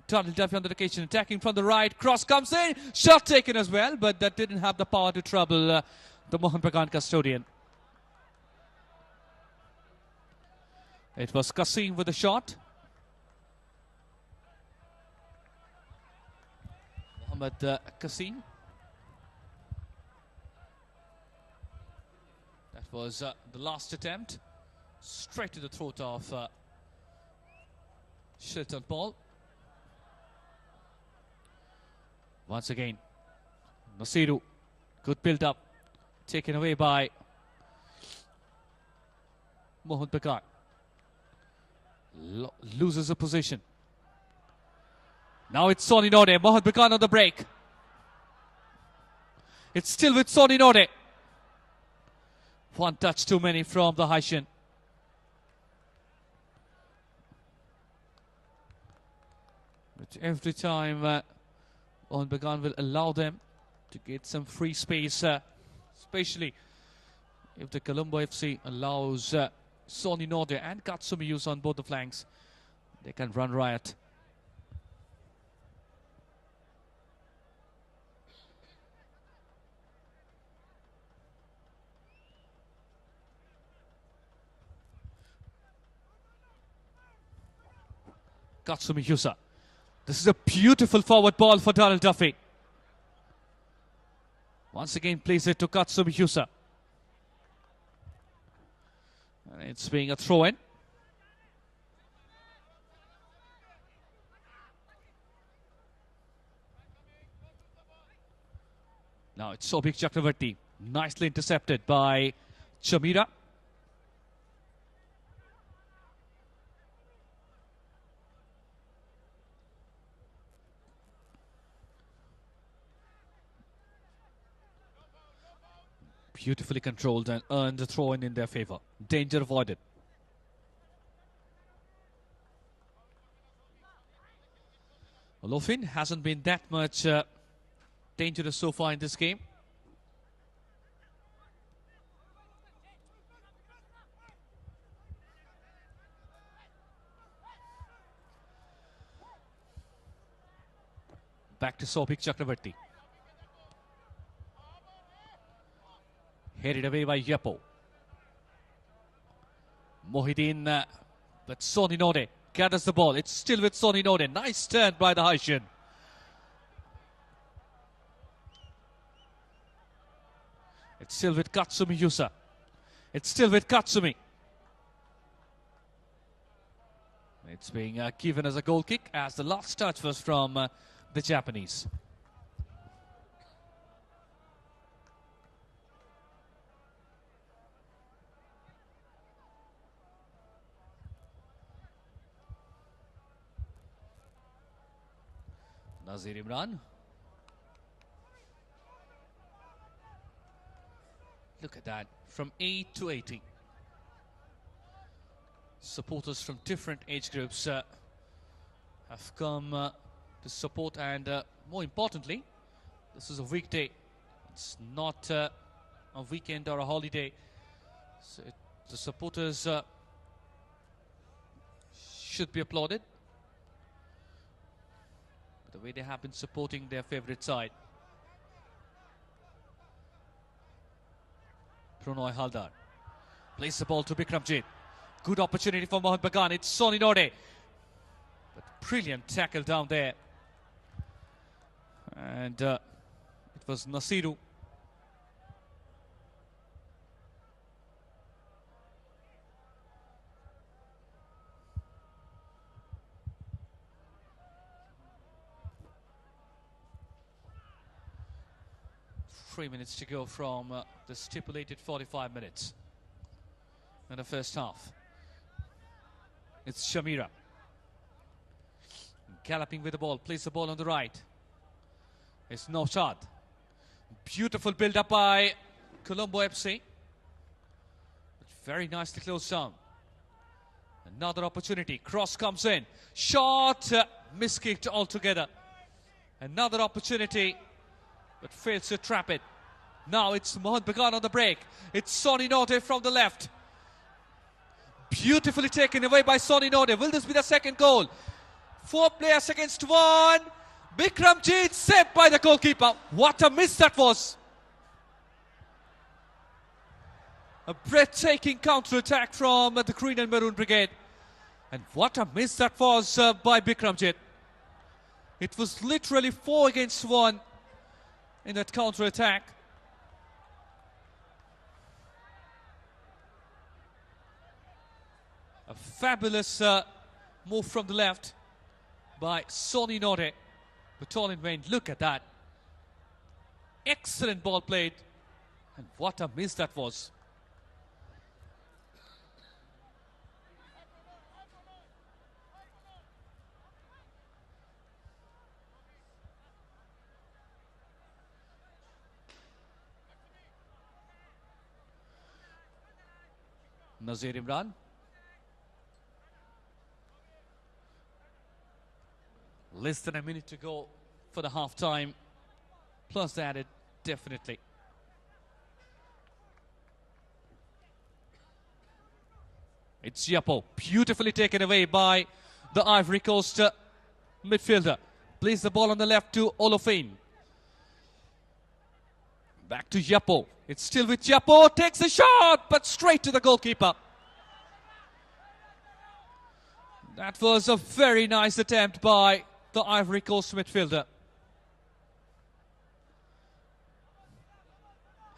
Darryl Duffy on the occasion, attacking from the right. Cross comes in. Shot taken as well, but that didn't have the power to trouble the Mohun Bagan custodian. It was Kasim with the shot. Mohammed Kasim. That was the last attempt. Straight to the throat of Shilton Paul. Once again, Nasiru, good build-up, taken away by Mohun Bagan. Loses a position. Now it's Soni Node, Mohun Bagan on the break. It's still with Sonny Node. One touch too many from the Haitian. But every time Mohun Bagan will allow them to get some free space, especially if the Colombo FC allows Sonny Node and Katsumi use on both the flanks, they can run riot. Katsumi Yusa. This is a beautiful forward ball for Darrell Duffy. Once again plays it to Katsumi Yusa. And it's being a throw-in. Now it's Sobhik Chakravarti. Nicely intercepted by Chamira. Beautifully controlled and earned a throw-in in their favor. Danger avoided. Olofin hasn't been that much dangerous so far in this game. Back to Sobhik Chakravarti. Headed away by Yepo. Mohideen but Sonny Node gathers the ball. It's still with Sonny Node. Nice turn by the Haitian. It's still with Katsumi Yusa. It's still with Katsumi. It's being given as a goal kick as the last touch was from the Japanese. Nazir Imran. Look at that, from 8 to 80. Supporters from different age groups have come to support, and more importantly, this is a weekday. It's not a weekend or a holiday. So the supporters should be applauded. The way they have been supporting their favorite side. Pronoy Haldar plays the ball to Bikramjit. Good opportunity for Mohun Bagan. It's Sonny Node. But brilliant tackle down there. And it was Nasiru. Three minutes to go from the stipulated 45 minutes in the first half. It's Shamira. Galloping with the ball, plays the ball on the right. It's Naushad. Beautiful build-up by Colombo FC. Very nicely closed down. Another opportunity. Cross comes in. Shot miskicked altogether. Another opportunity, but fails to trap it. Now it's Mohun Bagan on the break. It's Sonny Node from the left. Beautifully taken away by Sonny Node. Will this be the second goal? 4 players against 1. Bikramjit saved by the goalkeeper. What a miss that was. A breathtaking counter-attack from the Green and Maroon Brigade. And what a miss that was by Bikramjit. It was literally 4 against 1 in that counter-attack. A fabulous move from the left by Sonny Node. But all in vain. Look at that. Excellent ball played. And what a miss that was. Nazir Imran. Less than a minute to go for the half-time. Plus the added, definitely. It's Yapo, beautifully taken away by the Ivory Coast midfielder. Plays the ball on the left to Olofin. Back to Yapo. It's still with Yapo. Takes a shot, but straight to the goalkeeper. That was a very nice attempt by the Ivory Coast midfielder.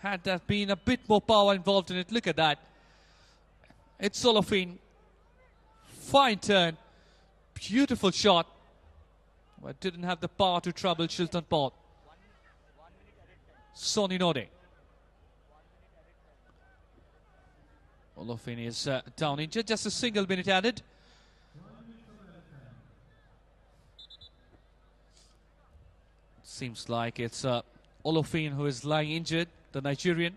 Had there been a bit more power involved in it, look at that. It's Olofin. Fine turn. Beautiful shot. But didn't have the power to trouble Chilton Port. Sonny Node. Olofin is down injured. Just a single minute added. Seems like it's Olofin who is lying injured, the Nigerian.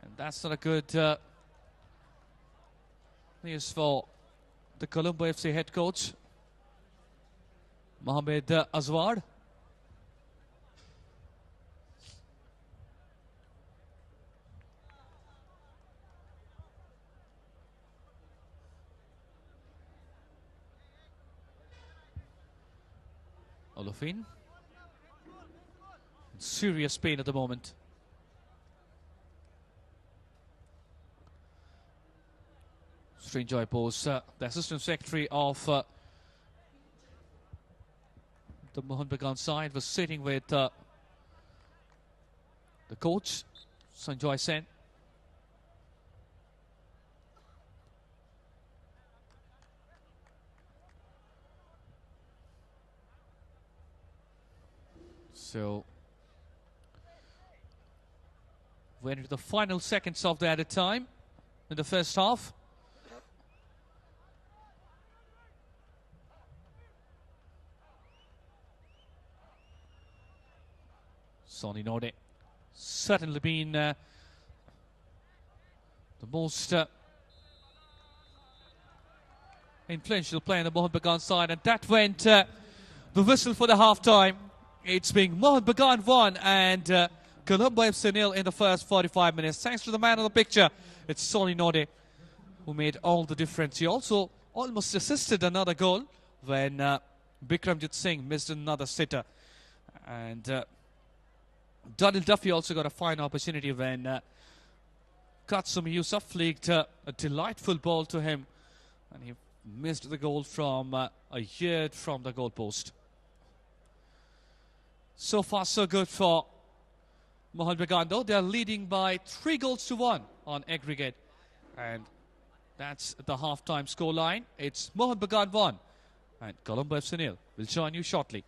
And that's not a good news for the Colombo FC head coach, Mohamed Azwar. Olofin. Serious pain at the moment. Strange Joy Bose, the assistant secretary of the Mohun Bagan side, was sitting with the coach, Sanjoy Sen. So, we're into the final seconds of the added time in the first half. Sonny Node certainly been the most influential player in the Mohun Bagan side, and that went the whistle for the half-time. It's being Mohun Bagan 1 and Colombo FC 0 in the first 45 minutes. Thanks to the man on the picture, it's Sonny Node who made all the difference. He also almost assisted another goal when Bikramjit Singh missed another sitter. And Donald Duffy also got a fine opportunity when Katsumi Yusuf flicked a delightful ball to him, and he missed the goal from a yard from the goalpost. So far, so good for Mohun Bagan, though. They are leading by 3-1 on aggregate, and that's the half-time scoreline. It's Mohun Bagan 1 and Colombo FC 0. We'll join you shortly.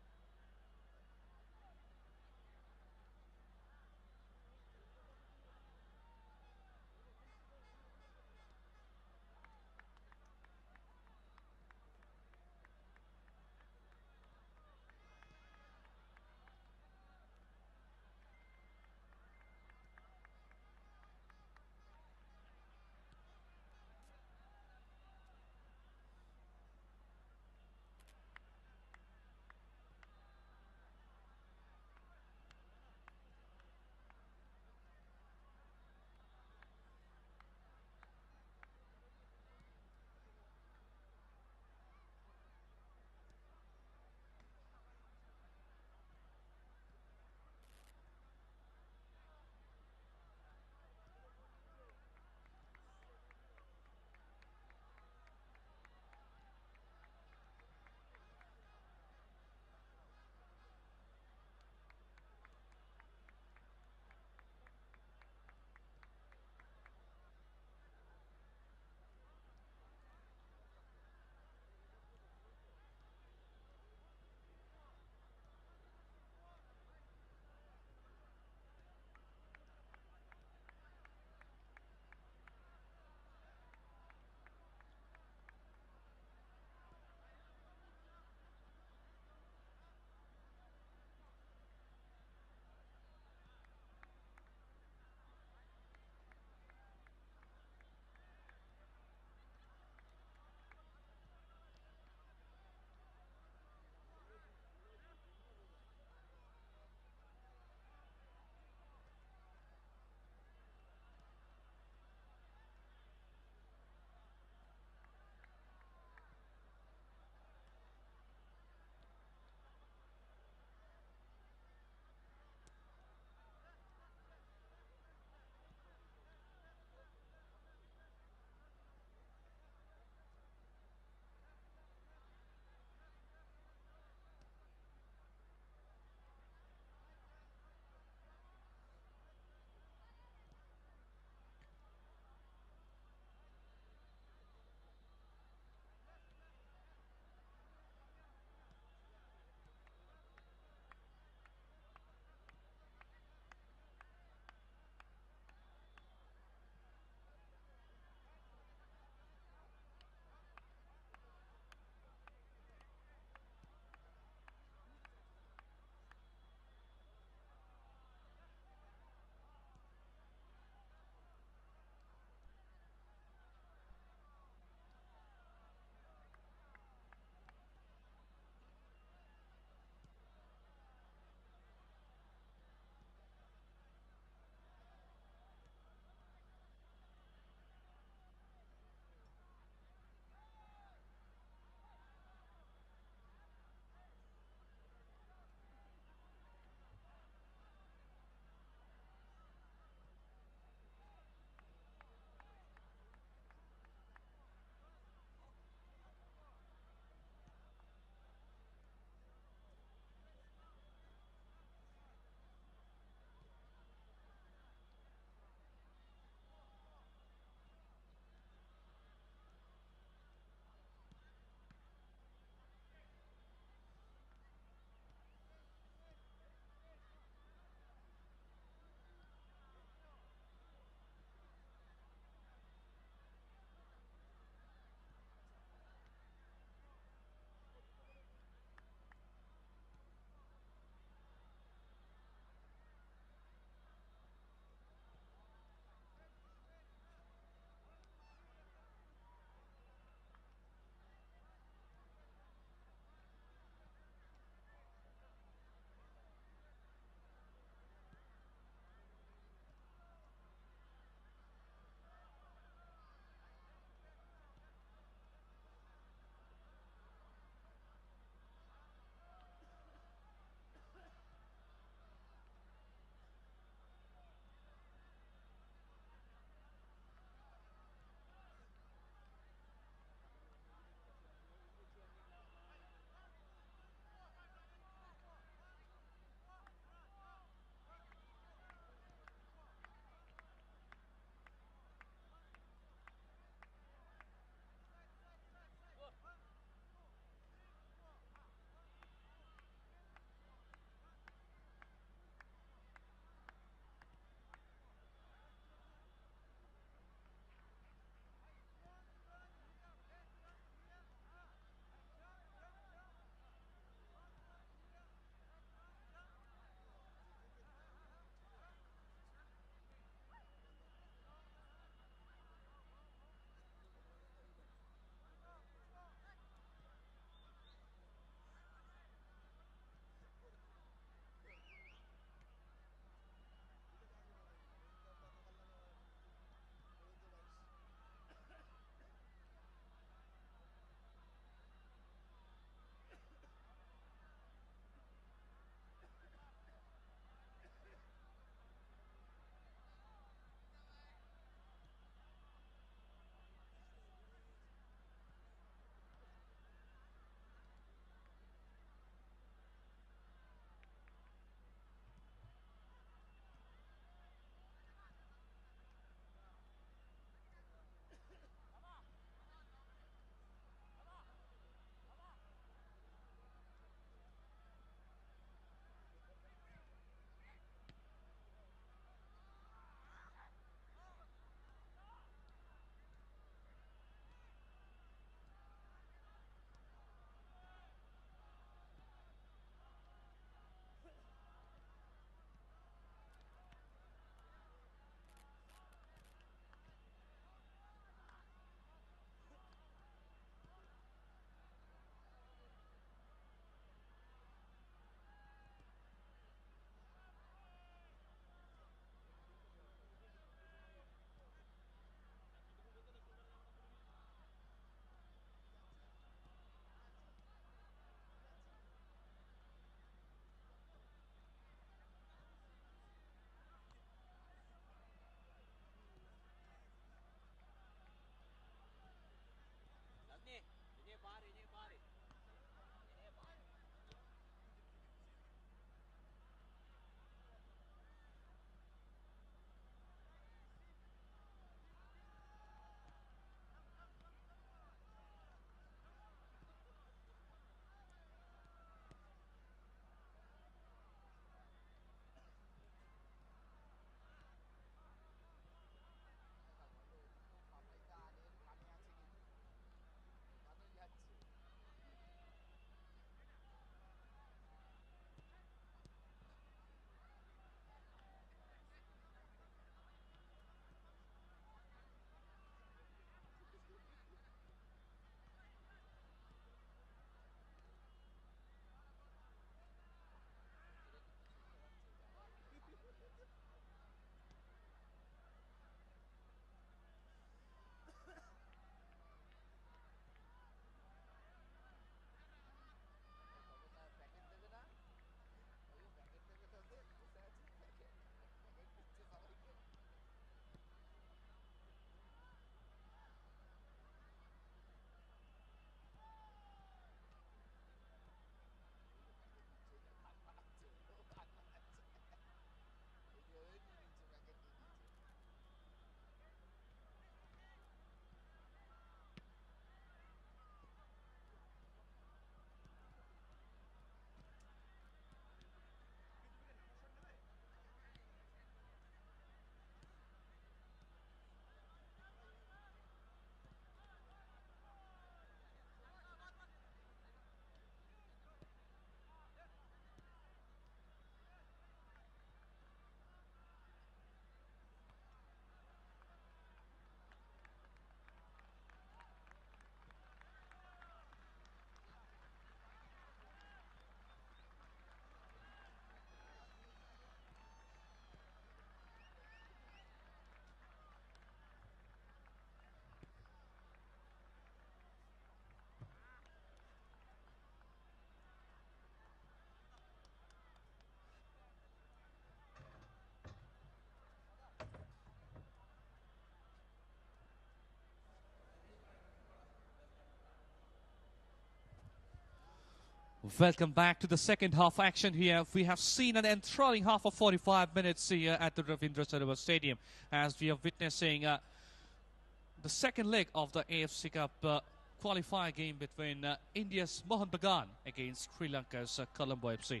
Welcome back to the second half action here. We have seen an enthralling half of 45 minutes here at the Ravindra Sarovar Stadium as we are witnessing the second leg of the AFC Cup qualifier game between India's Mohun Bagan against Sri Lanka's Colombo FC.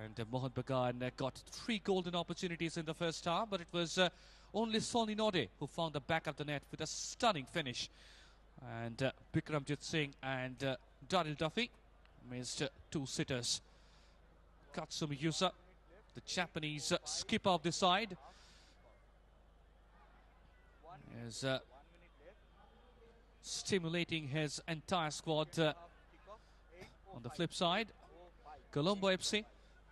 And Mohun Bagan got 3 golden opportunities in the first half, but it was only Sonny Node who found the back of the net with a stunning finish. And Bikramjit Singh and Darryl Duffy missed 2 sitters. Katsumi Yusa, the Japanese skipper of the side, is stimulating his entire squad. On the flip side, Colombo FC,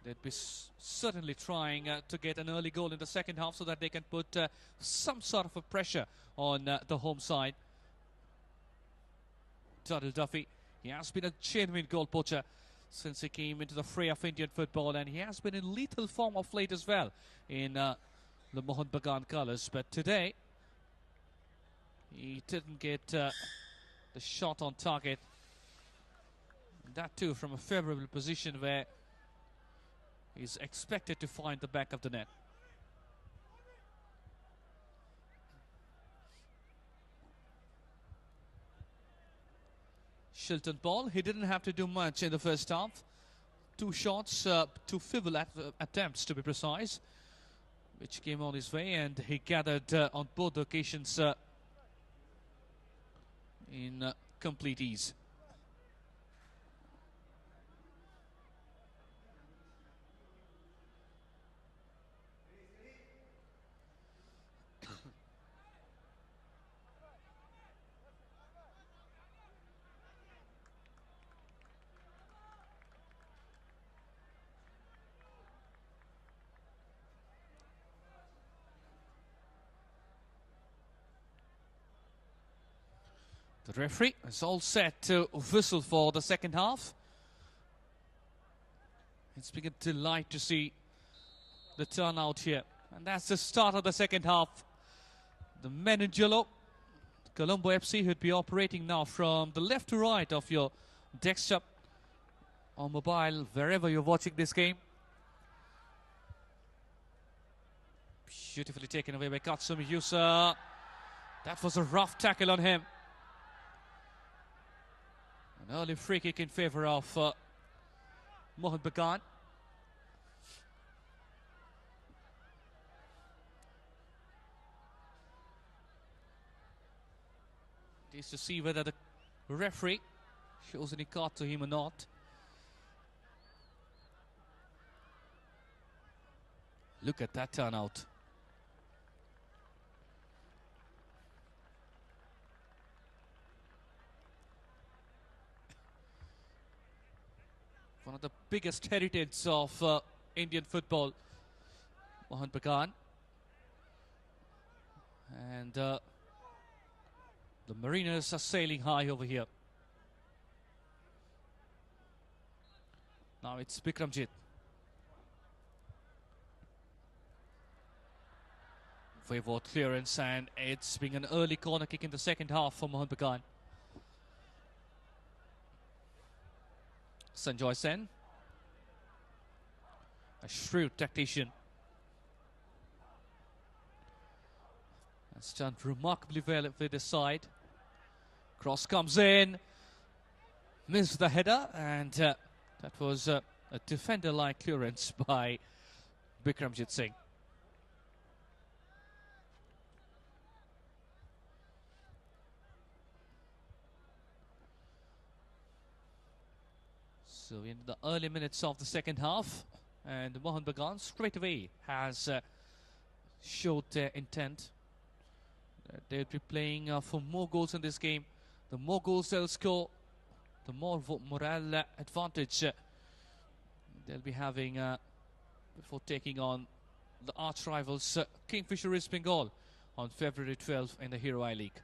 they'd be certainly trying to get an early goal in the second half so that they can put some sort of a pressure on the home side. Darryl Duffy, he has been a genuine goal poacher since he came into the fray of Indian football, and he has been in lethal form of late as well in the Mohun Bagan colours. But today, he didn't get the shot on target. That too from a favourable position where he's expected to find the back of the net. Shilton Paul, he didn't have to do much in the first half. 2 shots, 2 feeble attempts to be precise, which came on his way, and he gathered on both occasions in complete ease. The referee is all set to whistle for the second half. It's been a delight to see the turnout here. And that's the start of the second half. The men in yellow, Colombo FC, who'd be operating now from the left to right of your desktop or mobile, wherever you're watching this game. Beautifully taken away by Katsumi Yusa. That was a rough tackle on him. An early free kick in favour of Mohun Bagan. It is to see whether the referee shows any card to him or not. Look at that turnout. One of the biggest heritage of Indian football, Mohun Bagan. And the Mariners are sailing high over here. Now it's Bikramjit. Wayward clearance, and it's been an early corner kick in the second half for Mohun Bagan. Sanjoy Sen, a shrewd tactician, has done remarkably well with his side. Cross comes in, missed the header, and that was a defender-like clearance by Bikramjit Singh. So in the early minutes of the second half, and Mohun Bagan straight away has showed their intent. They'll be playing for more goals in this game. The more goals they'll score, the more morale advantage they'll be having before taking on the arch rivals Kingfisher East Bengal on February 12th in the Hero I League.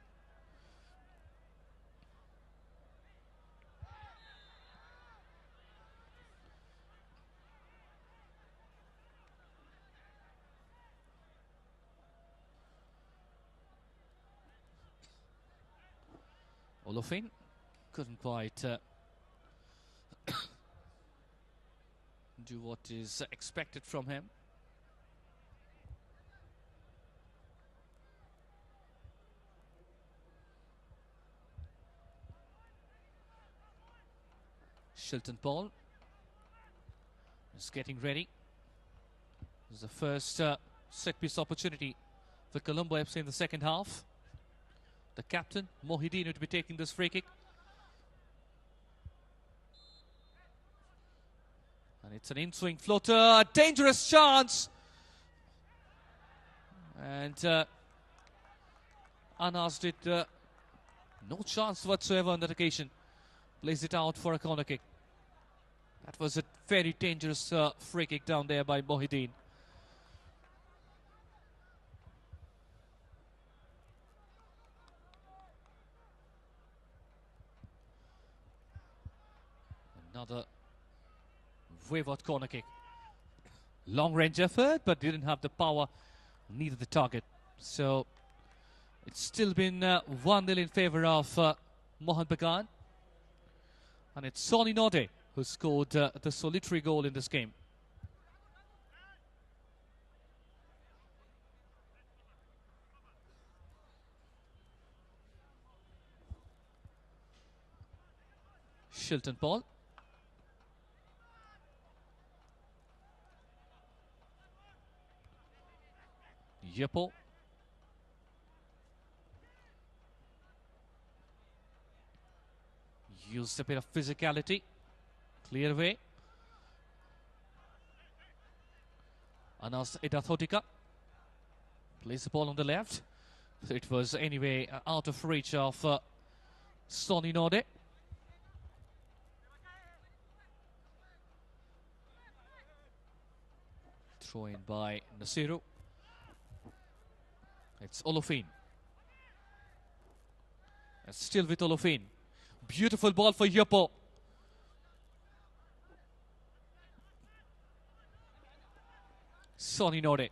Olofin couldn't quite do what is expected from him. Shilton Paul is getting ready. This is the first set piece opportunity for Colombo FC in the second half. The captain, Mohun, would be taking this free kick. And it's an in-swing floater, a dangerous chance. And Anas did no chance whatsoever on that occasion. Plays it out for a corner kick. That was a very dangerous free kick down there by Mohun. Another wayward corner kick. Long range effort, but didn't have the power, neither the target. So it's still been 1-0 in favour of Mohun Bagan. And it's Sonny Node who scored the solitary goal in this game. Shilton Paul. Yepo. Used a bit of physicality. Clear away. Anas Idathotika plays the ball on the left. It was anyway out of reach of Sonny Node. Throw in by Nasiru. It's Olofin. And still with Olofin. Beautiful ball for Yepo. Sonny Node.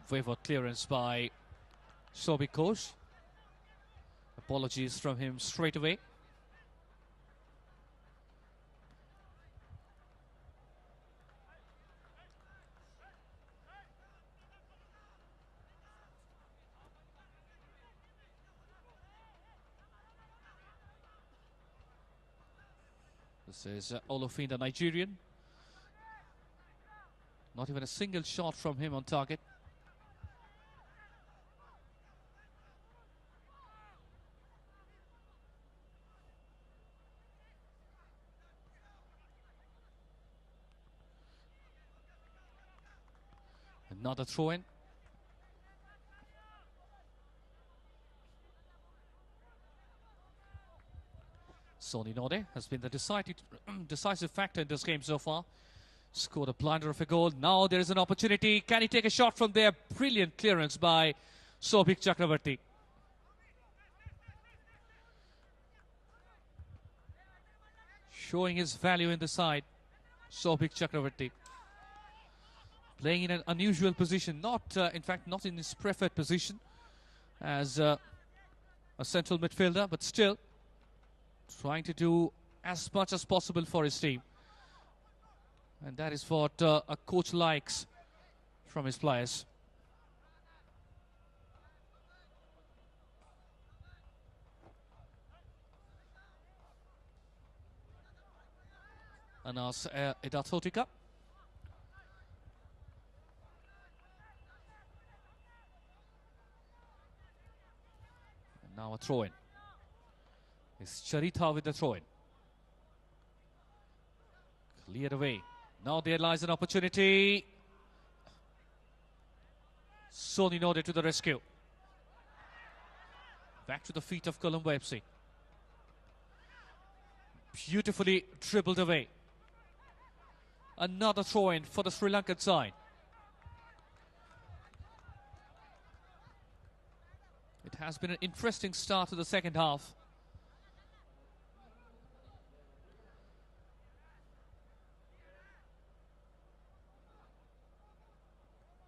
Wayward clearance by Sobhi Ghosh. Apologies from him straight away. This is Olofin, the Nigerian. Not even a single shot from him on target. Another throw-in. Sonny Node has been the decisive factor in this game so far. Scored a blunder of a goal. Now there is an opportunity. Can he take a shot from there? Brilliant clearance by Sobhik Chakravarti. Showing his value in the side. Sobhik Chakravarti. Playing in an unusual position. In fact, not in his preferred position as a central midfielder, but still trying to do as much as possible for his team. And that is what a coach likes from his players. Anas Idathotika. And now a throw-in. It's Charita with the throw-in. Cleared away. Now there lies an opportunity. Sonny Node to the rescue. Back to the feet of Colombo FC. Beautifully dribbled away. Another throw-in for the Sri Lankan side. It has been an interesting start to the second half.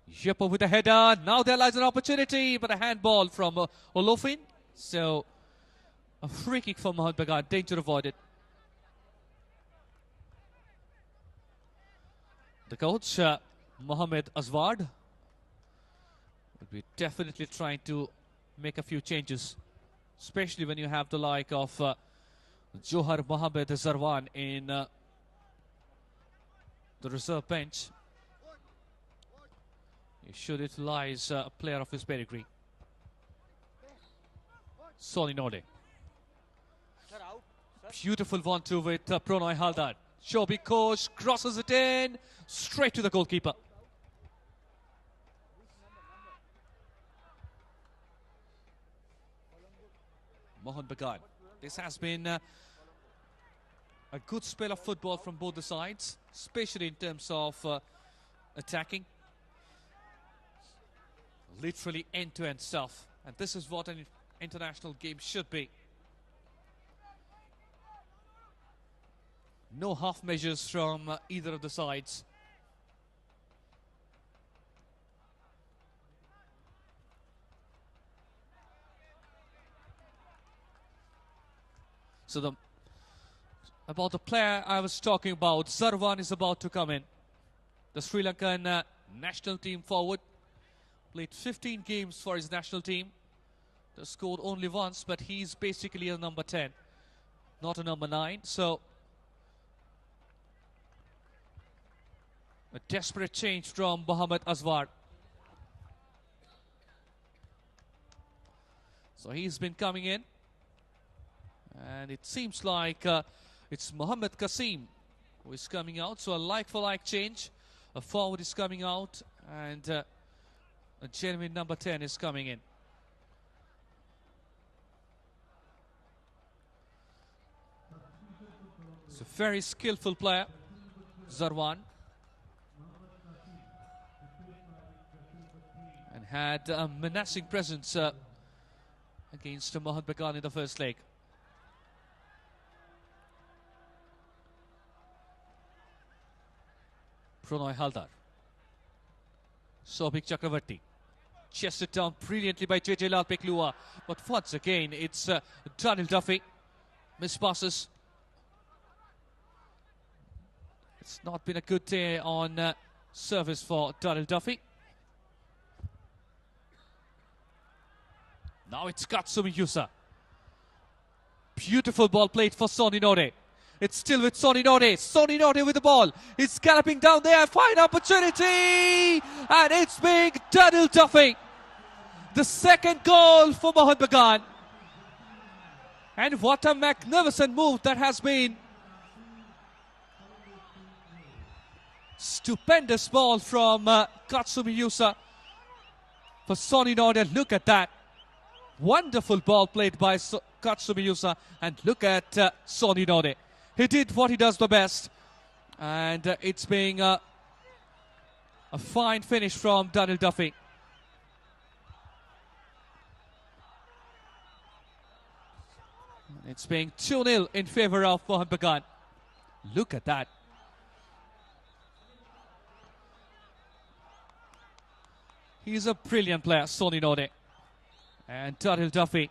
Yepo with a header. Now there lies an opportunity, but a handball from Olofin. So a free kick for Mohun Bagan. Danger avoided. The coach, Mohammed Azwad, will be definitely trying to make a few changes, especially when you have the like of Johar Mohammed Zarwan in the reserve bench. He should utilize a player of his pedigree. Sonny Node. Sir, out. Sir. Beautiful 1-2 with Pronoy Haldar. Shobi Kosh crosses it in, straight to the goalkeeper. Mohun Bagan. This has been a good spell of football from both the sides, especially in terms of attacking. Literally end-to-end stuff. And this is what an international game should be. No half measures from either of the sides. So about the player I was talking about, Zarwan is about to come in. The Sri Lankan national team forward. Played 15 games for his national team. They scored only once, but he's basically a number 10, not a number 9. So a desperate change from Mohammed Azwar. So he's been coming in. And it seems like it's Mohammed Kasim who is coming out. So a like-for-like change. A forward is coming out and a genuine number 10 is coming in. It's a very skillful player, Zarwan. And had a menacing presence against Mohun Bagan in the first leg. Pronoy Haldar. Sobik Chakravarti. Chested down brilliantly by JJ Lal Peklua. But once again, it's Daniel Duffy. Mispasses. It's not been a good day on service for Daniel Duffy. Now it's Katsumi Yusa. Beautiful ball played for Sonny Node. It's still with Sonny Node. Sonny Node with the ball. He's galloping down there. Fine opportunity. And it's being Daniel Duffy. The second goal for Mohun Bagan. And what a magnificent move that has been. Stupendous ball from Katsumi Yusa for Sonny Node. Look at that. Wonderful ball played by Katsumi Yusa. And look at Sonny Node. He did what he does the best. And it's being a fine finish from Daniel Duffy. It's being 2-0 in favor of Mohun Bagan. Look at that. He's a brilliant player, Sonny Node. And Daniel Duffy.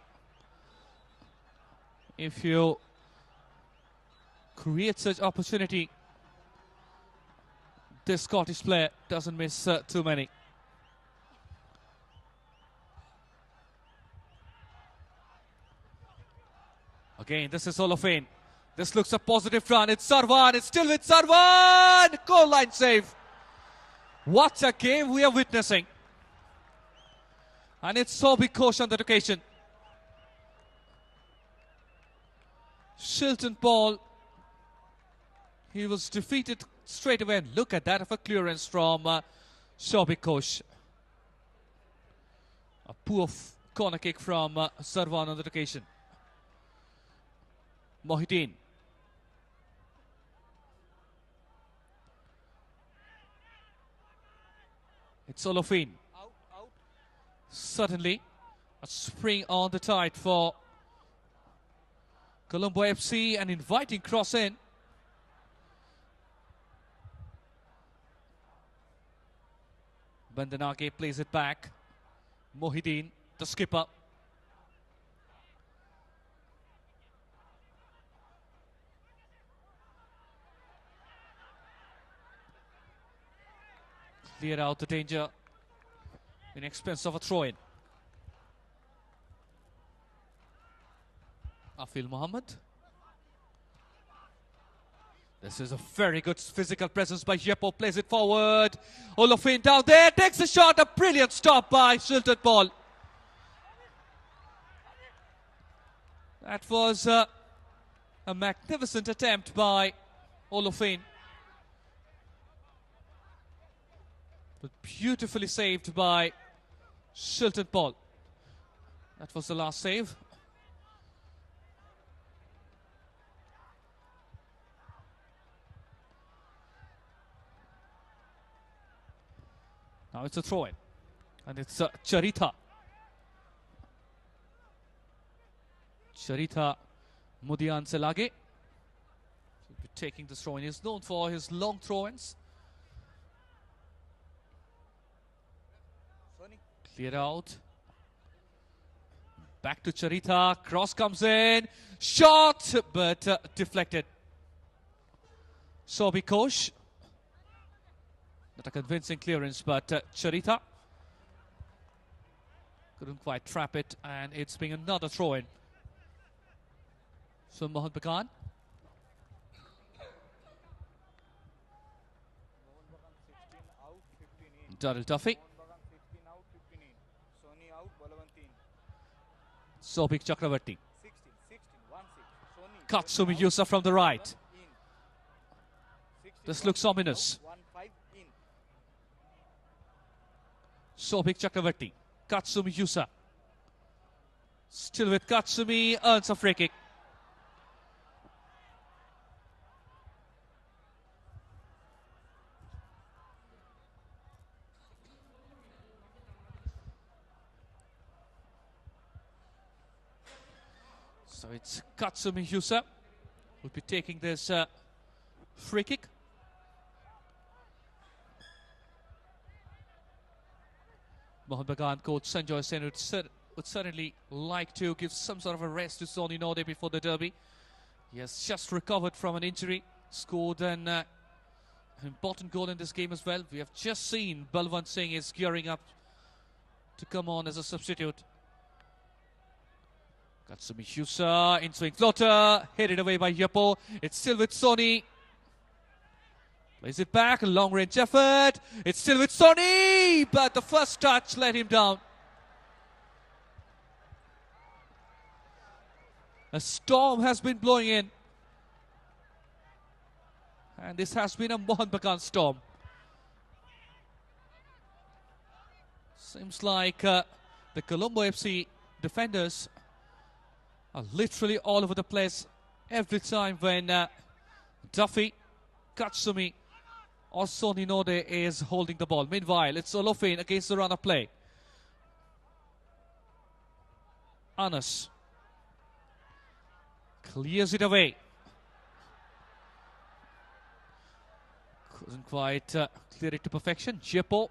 If you create such opportunity, this Scottish player doesn't miss too many. Again, this is Olofane. This looks a positive run. It's Zarwan. It's still with Zarwan. Goal line save. What a game we are witnessing. And it's Sobi Kosh on that occasion. Shilton ball. He was defeated straight away. And look at that of a clearance from Sobi Kosh. A poor corner kick from Zarwan on that occasion. Mohideen. It's Olofane. Out, out. Certainly a spring on the tide for Colombo AFC, an inviting cross in. Bandanage plays it back. Mohideen, the skipper. Clear out the danger in expense of a throw-in. Afil Mohammed. This is a very good physical presence by Yepo. Plays it forward. Olofin down there. Takes a shot. A brilliant stop by Shilton Ball. That was a magnificent attempt by Olofin. But beautifully saved by Shilton Ball. That was the last save. Now it's a throw-in, and it's Charita. Charita Mudian Selage. He'll be taking this throw-in. He's known for his long throw-ins. Clear out. Back to Charita. Cross comes in. Shot, but deflected. Sobi Kosh. Not a convincing clearance, but Charita couldn't quite trap it, and it's being another throw-in. So Mohun Bagan. Darryl Duffy. Sobik Chakravarti. Katsumi Yusa from the right. This looks ominous. Sobik Chakravarti. Katsumi Yusa. Still with Katsumi. Earns a free kick. So it's Katsumi Yusa who'll be taking this free kick. Mohun Bagan coach Sanjoy Sen would certainly like to give some sort of a rest to Soni Node before the derby. He has just recovered from an injury, scored an important goal in this game as well. We have just seen Balwant Singh is gearing up to come on as a substitute. Katsumi Yusa, in-swing floater, headed away by Yepo. It's still with Soni. Plays it back, a long-range effort. It's still with Soni, but the first touch let him down. A storm has been blowing in. And this has been a Mohun Bagan storm. Seems like the Colombo FC defenders are literally all over the place every time when Duffy, Katsumi or Soni Node is holding the ball. Meanwhile, it's Olofin against the run of play. Anas clears it away. Couldn't quite clear it to perfection. Jepo.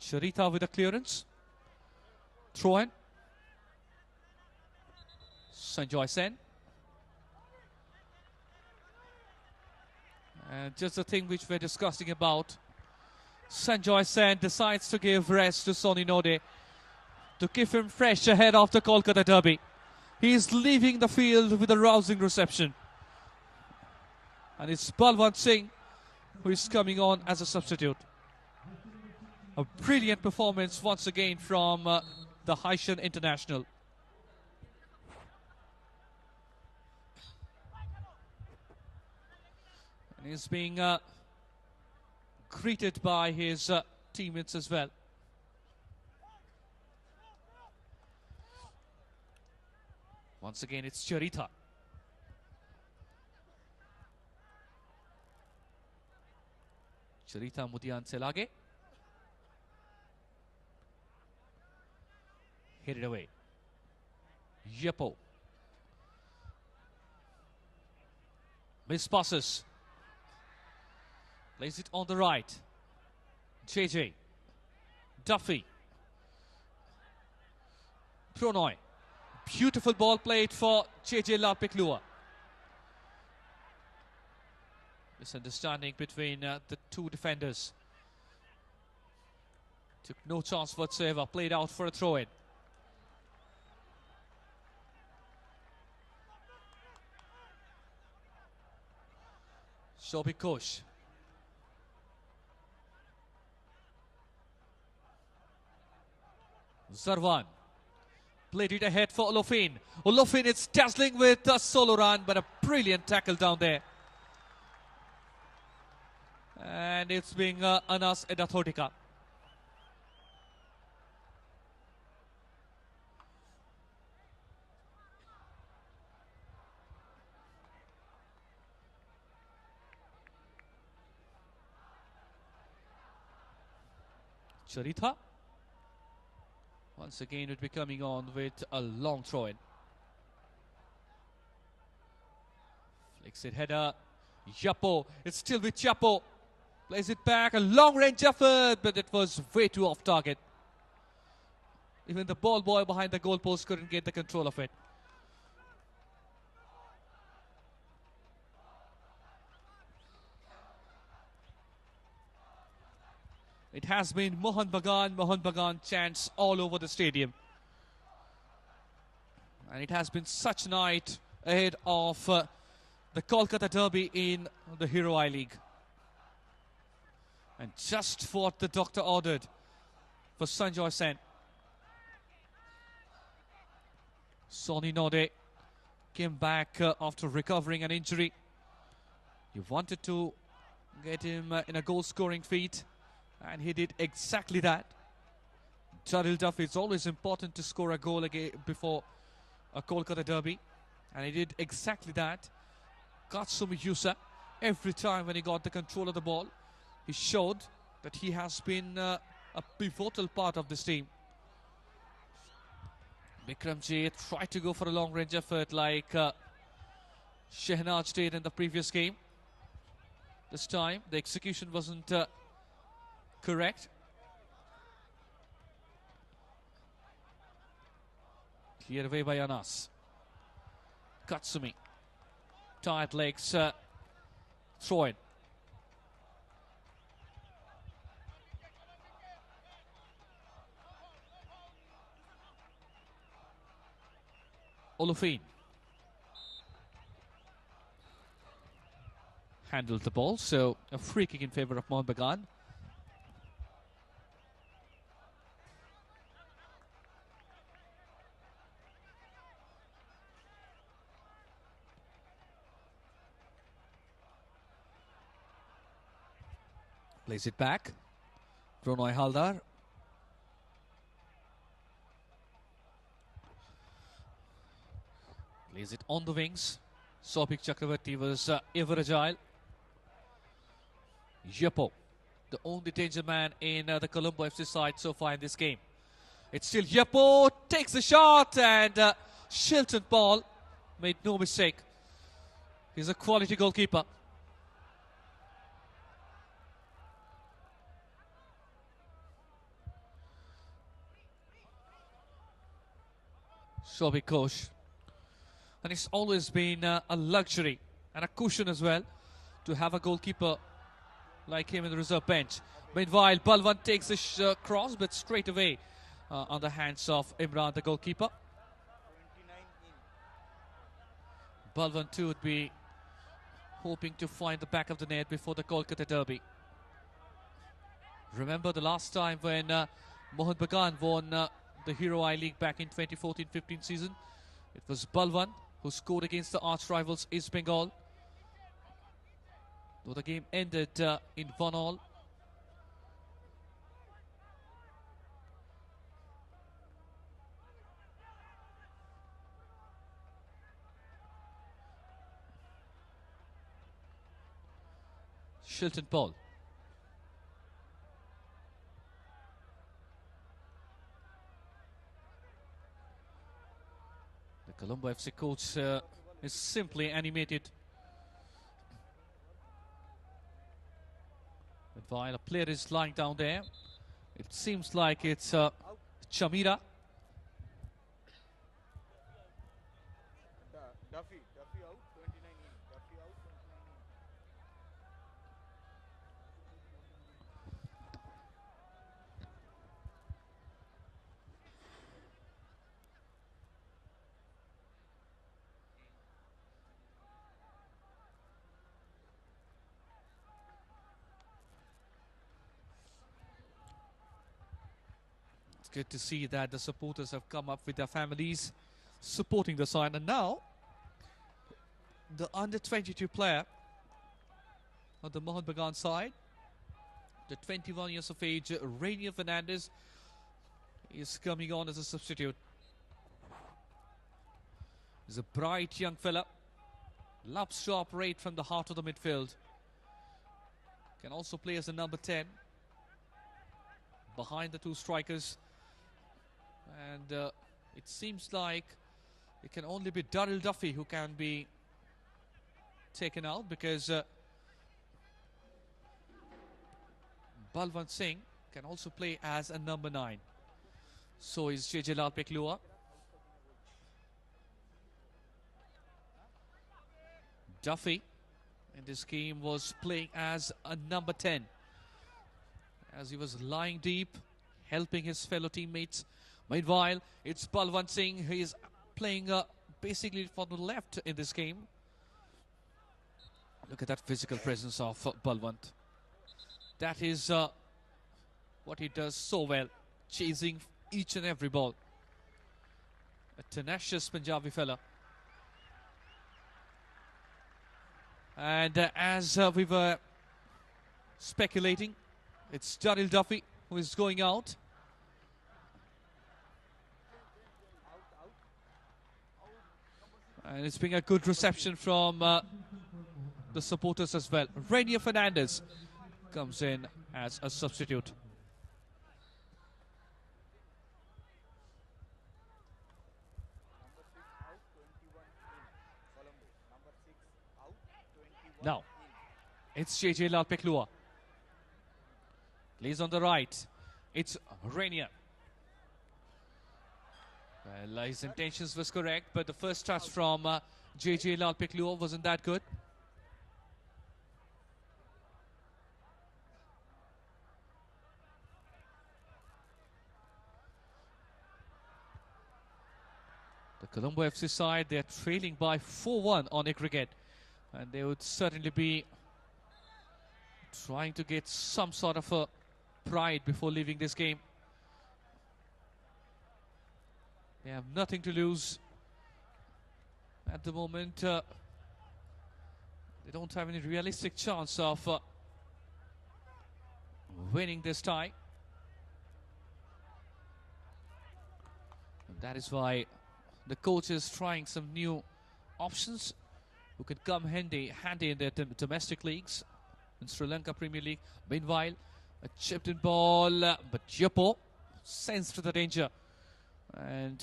Charita with a clearance. Throw in. Sanjoy Sen. And just the thing which we're discussing about. Sanjoy Sen decides to give rest to Soni Node to keep him fresh ahead of the Kolkata derby. He's leaving the field with a rousing reception. And it's Balwant Singh who is coming on as a substitute. A brilliant performance once again from the Haitian international. And he's being greeted by his teammates as well. Once again, it's Charita. Charita Mudian Selage. Hit it away. Yepo. Miss passes. Plays it on the right. JJ. Duffy. Pronoy. Beautiful ball played for JJ Lalpiklua. Misunderstanding between the two defenders. Took no chance whatsoever. Played out for a throw-in. Shobi Kosh. Zarwan. Played it ahead for Olofin. Olofin is dazzling with a solo run, but a brilliant tackle down there. And it's being Anas Edathotika. Charitha. Once again, would be coming on with a long throw-in. Flicks it header. Yapo. It's still with Yapo. Plays it back. A long-range effort, but it was way too off target. Even the ball boy behind the goalpost couldn't get the control of it. It has been Mohun Bagan chants all over the stadium. And it has been such a night ahead of the Kolkata derby in the Hero I-League. And just what the doctor ordered for Sanjoy Sen. Sonny Node came back after recovering an injury. You wanted to get him in a goal-scoring feat. And he did exactly that. Jaril Duff, it's always important to score a goal before a Kolkata derby. And he did exactly that. Katsumi Yusa, every time when he got the control of the ball, he showed that he has been a pivotal part of this team. Bikramji tried to go for a long-range effort like Shehnaz did in the previous game. This time, the execution wasn't correct. Cleared away by Anas. Katsumi. Tight legs. Throw in. Olofin. Handled the ball, so a free kick in favour of Mohun Bagan. Plays it back. Pronoy Haldar. Plays it on the wings. Sopik Chakravarti was ever agile. Yapo, the only danger man in the Colombo FC side so far in this game. It's still Yapo, takes the shot, and Shilton Paul made no mistake. He's a quality goalkeeper. Shobi Kosh. And it's always been a luxury and a cushion as well to have a goalkeeper like him in the reserve bench. Meanwhile, Balwan takes the cross, but straight away on the hands of Imran, the goalkeeper. 29 in. Balwan too would be hoping to find the back of the net before the Kolkata derby. Remember the last time when Mohun Bagan won the Hero I-League back in 2014-15 season? It was Balwan who scored against the arch rivals East Bengal. Though the game ended in 1-1. Shilton Paul. The Colombo FC coach is simply animated. But while a player is lying down there, it seems like it's Chamira. Duffy out, 29 in. Duffy out, 29 in. good to see that the supporters have come up with their families supporting the side. And now, the under-22 player on the Mohun Bagan side, the 21 years of age, Rainier Fernandez, is coming on as a substitute. He's a bright young fella, loves to operate from the heart of the midfield. Can also play as a number 10 behind the two strikers. And it seems like it can only be Daryl Duffy who can be taken out, because Balwant Singh can also play as a number 9. So is JJ Lal Peklua. Duffy in this game was playing as a number 10, as he was lying deep, helping his fellow teammates. Meanwhile, it's Balwant Singh. He is playing basically for the left in this game. Look at that physical presence of Balwant. That is what he does so well, chasing each and every ball. A tenacious Punjabi fella. And as we were speculating, it's Daryl Duffy who is going out. And it's been a good reception from the supporters as well. Rainier Fernandez comes in as a substitute. Number 6 out, 21 in. Colombo. Number 6 out, 21 Now, in. it's JJ Lal Peklua. Plays on the right. It's Rainier. Well, his intentions was correct, but the first touch from JJ Lal Peklua wasn't that good. The Colombo FC side, they're trailing by 4-1 on aggregate, and they would certainly be trying to get some sort of a pride before leaving this game. They have nothing to lose at the moment. They don't have any realistic chance of winning this tie. And that is why the coach is trying some new options who could come handy in their domestic leagues, in Sri Lanka Premier League. Meanwhile, a chipped in ball, but Yopo sensed the danger and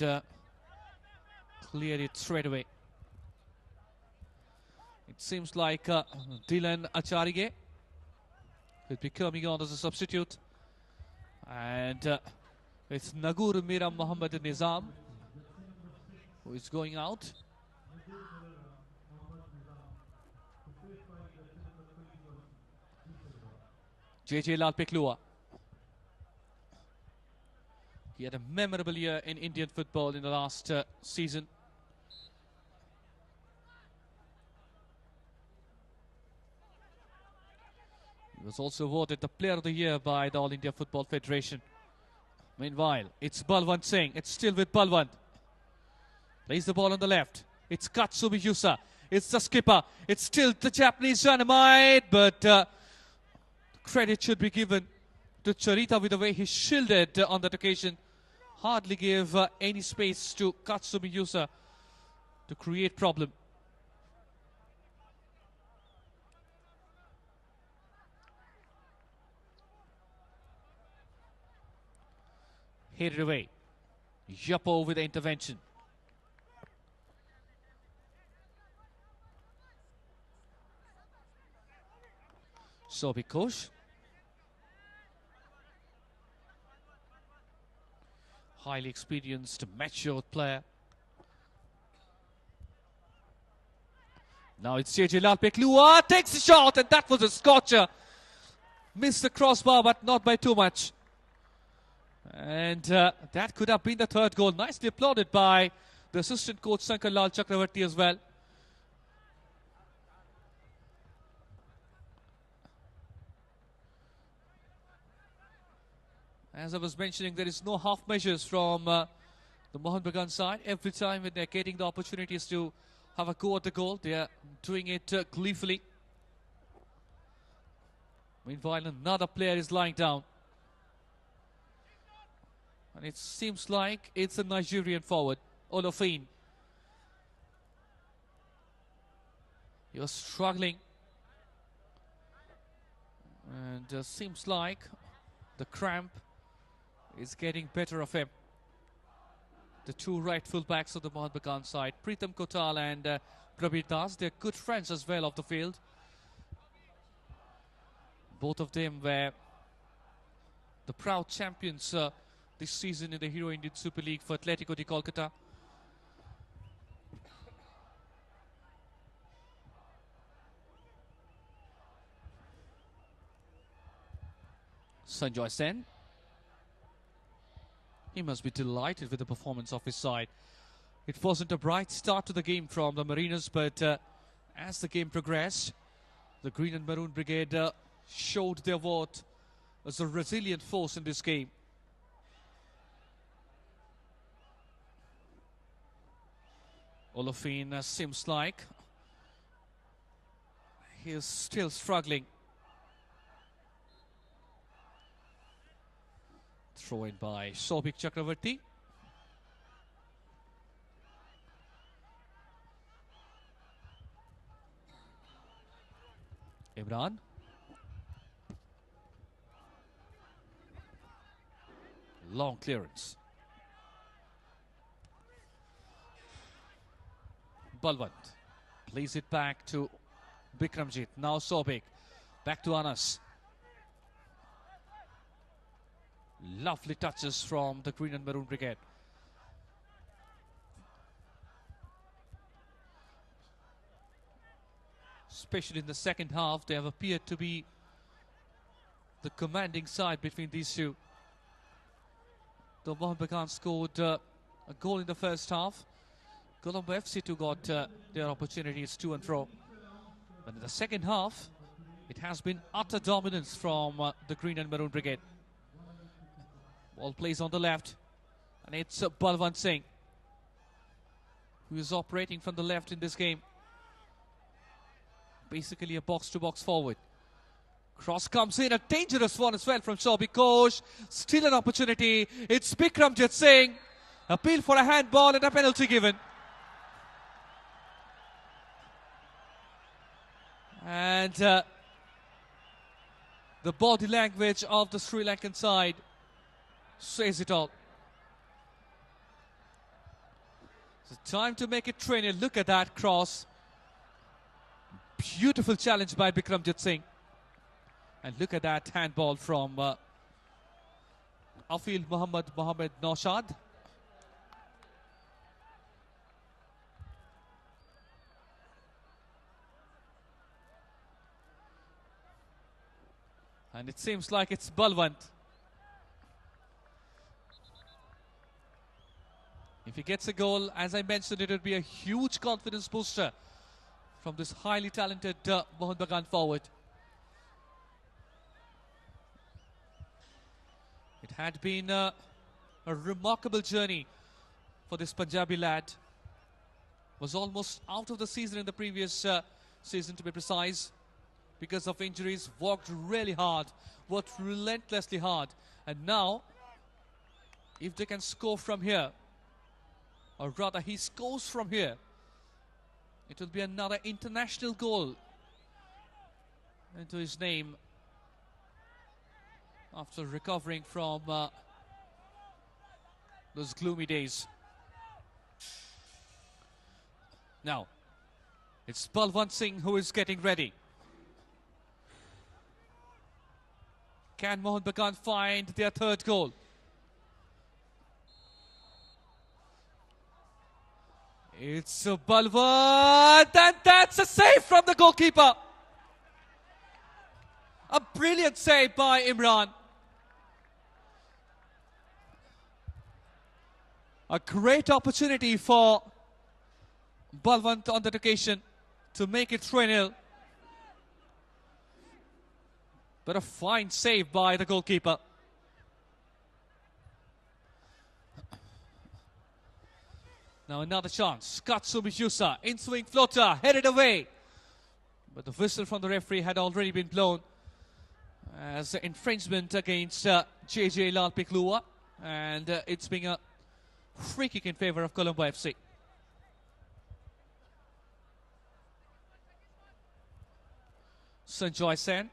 cleared it straight away. It seems like Dylan Acharige will be coming on as a substitute, and it's Nagur Mira Muhammad Nizam who is going out. JJ Lal Peklua. He had a memorable year in Indian football in the last season. He was also awarded the Player of the Year by the All India Football Federation. Meanwhile, it's Balwant Singh. It's still with Balwant. Plays the ball on the left. It's Katsumi Yusa. It's the skipper. It's still the Japanese dynamite, but credit should be given to Charita with the way he shielded on that occasion. Hardly gave any space to Katsumi Yusa to create problem. Headed away. Yapo with the intervention. Sobikosh. Highly experienced, matured player. Now it's JJ Lal Peklua, takes the shot, and that was a scorcher. Missed the crossbar, but not by too much. And that could have been the third goal. Nicely applauded by the assistant coach Sankar Lal Chakravarti as well. As I was mentioning, there is no half measures from the Mohun Bagan side. Every time when they're getting the opportunities to have a go at the goal, they are doing it gleefully. Meanwhile, another player is lying down. And it seems like it's a Nigerian forward, Olofin. He was struggling. And seems like the cramp is getting better of him. The two right full-backs of the Mohun Bagan side, Pritam Kotal and Prabir Das, they're good friends as well off the field. Both of them were the proud champions this season in the Hero Indian Super League for Atletico de Kolkata. Sanjoy Sen. He must be delighted with the performance of his side. It wasn't a bright start to the game from the Mariners, but as the game progressed, the Green and Maroon Brigade showed their worth as a resilient force in this game. Olofin seems like he is still struggling. Throw in by Sobik Chakravarti. Imran. Long clearance. Balwant plays it back to Bikramjit. Now Sobik. Back to Anas. Lovely touches from the Green and Maroon Brigade. Especially in the second half, they have appeared to be the commanding side between these two. The Mohun Bagan scored a goal in the first half. Colombo FC too got their opportunities to and fro. But in the second half, it has been utter dominance from the Green and Maroon Brigade. Ball plays on the left, and it's Balwant Singh, who is operating from the left in this game. Basically a box-to-box forward. Cross comes in, a dangerous one as well from Sobik Ghosh. Still an opportunity. It's Bikramjit Singh. Appeal for a handball and a penalty given. And the body language of the Sri Lankan side says it all. It's time to make it 3-0. Look at that cross. Beautiful challenge by Bikramjit Singh. And look at that handball from Afil Mohammed Naushad. And it seems like it's Balwant. If he gets a goal, as I mentioned, it would be a huge confidence booster from this highly talented Mohun Bagan forward. It had been a remarkable journey for this Punjabi lad. Was almost out of the season in the previous season, to be precise, because of injuries. Worked really hard, worked relentlessly hard, and now, if they can score from here, or rather he scores from here, it will be another international goal into his name after recovering from those gloomy days. Now, it's Balwant Singh who is getting ready. Can Mohun Bagan find their third goal? It's a Balwant, and that's a save from the goalkeeper. A brilliant save by Imran. A great opportunity for Balwant on that occasion to make it 3-0. But a fine save by the goalkeeper. Now another chance. Katsumi Yusa, in-swing floater, headed away. But the whistle from the referee had already been blown as infringement against JJ Lalpiklua. And it's being a free kick in favor of Colombo FC. Sanjoy Sen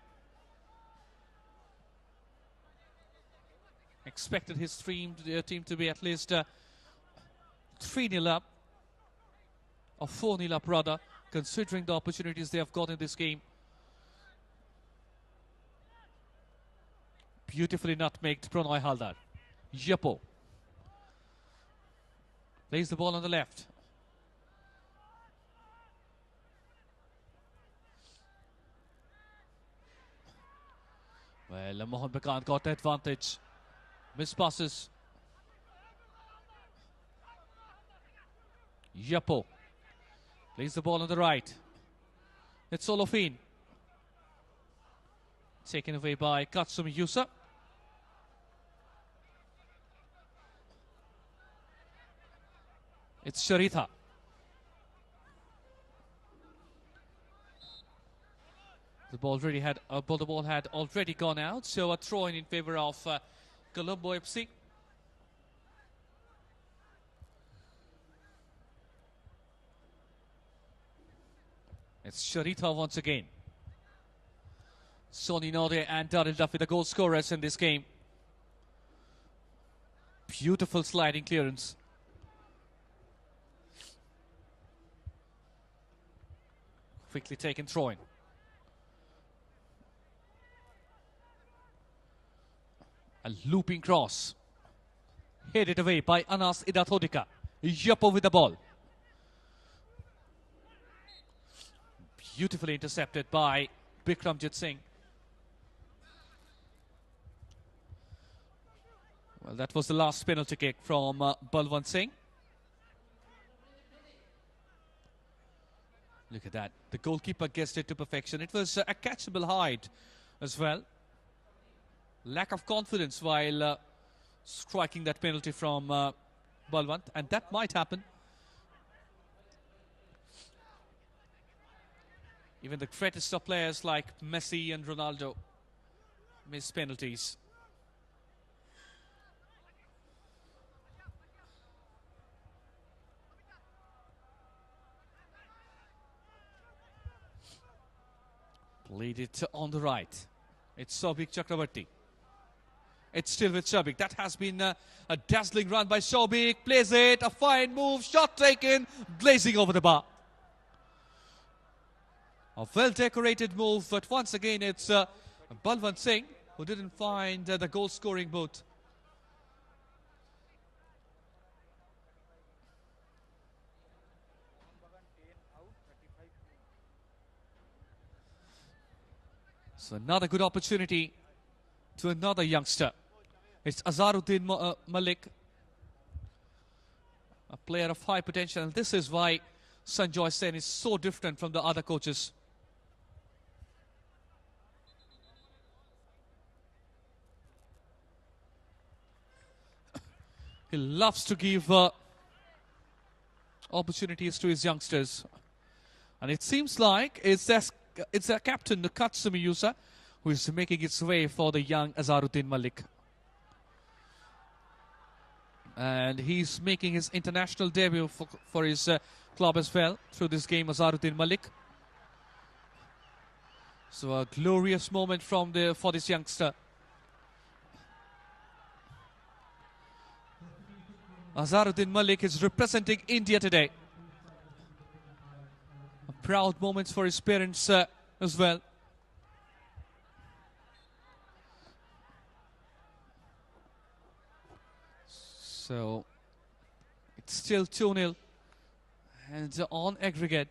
expected his team to be at least 3-0 up, or 4-0 up rather, considering the opportunities they have got in this game. Beautifully nutmegged Pranay Haldar. Yapo plays the ball on the left. Well, Mohun Bagan got the advantage. Missed passes. Yapo plays the ball on the right. It's Olofin. Taken away by Katsumi Yusa. It's Sharitha. The ball had already gone out, so a throw-in favor of Colombo FC. It's Sharitha once again. Sonny Node and Darryl Duffy, the goal scorers in this game. Beautiful sliding clearance. Quickly taken throw-in. A looping cross. Headed away by Anas Idathodika. Yapo with the ball. Beautifully intercepted by Bikramjit Singh. Well, that was the last penalty kick from Balwant Singh. Look at that. The goalkeeper guessed it to perfection. It was a catchable hide as well. Lack of confidence while striking that penalty from Balwant, and that might happen. Even the greatest of players like Messi and Ronaldo miss penalties. Played it on the right. It's Sobik Chakravarti. It's still with Sobik. That has been a dazzling run by Sobik. Plays it, a fine move, shot taken, blazing over the bar. A well-decorated move, but once again it's Balwant Singh who didn't find the goal-scoring booth. So another good opportunity to another youngster. It's Azharuddin Malik, a player of high potential. And this is why Sanjoy Sen is so different from the other coaches. He loves to give opportunities to his youngsters. And it seems like it's their captain, the Katsumi Yusa, who is making its way for the young Azharuddin Malik. And he's making his international debut for his club as well through this game, Azharuddin Malik. So a glorious moment for this youngster. Azharuddin Malik is representing India today. A proud moment for his parents as well. So it's still 2-0, and on aggregate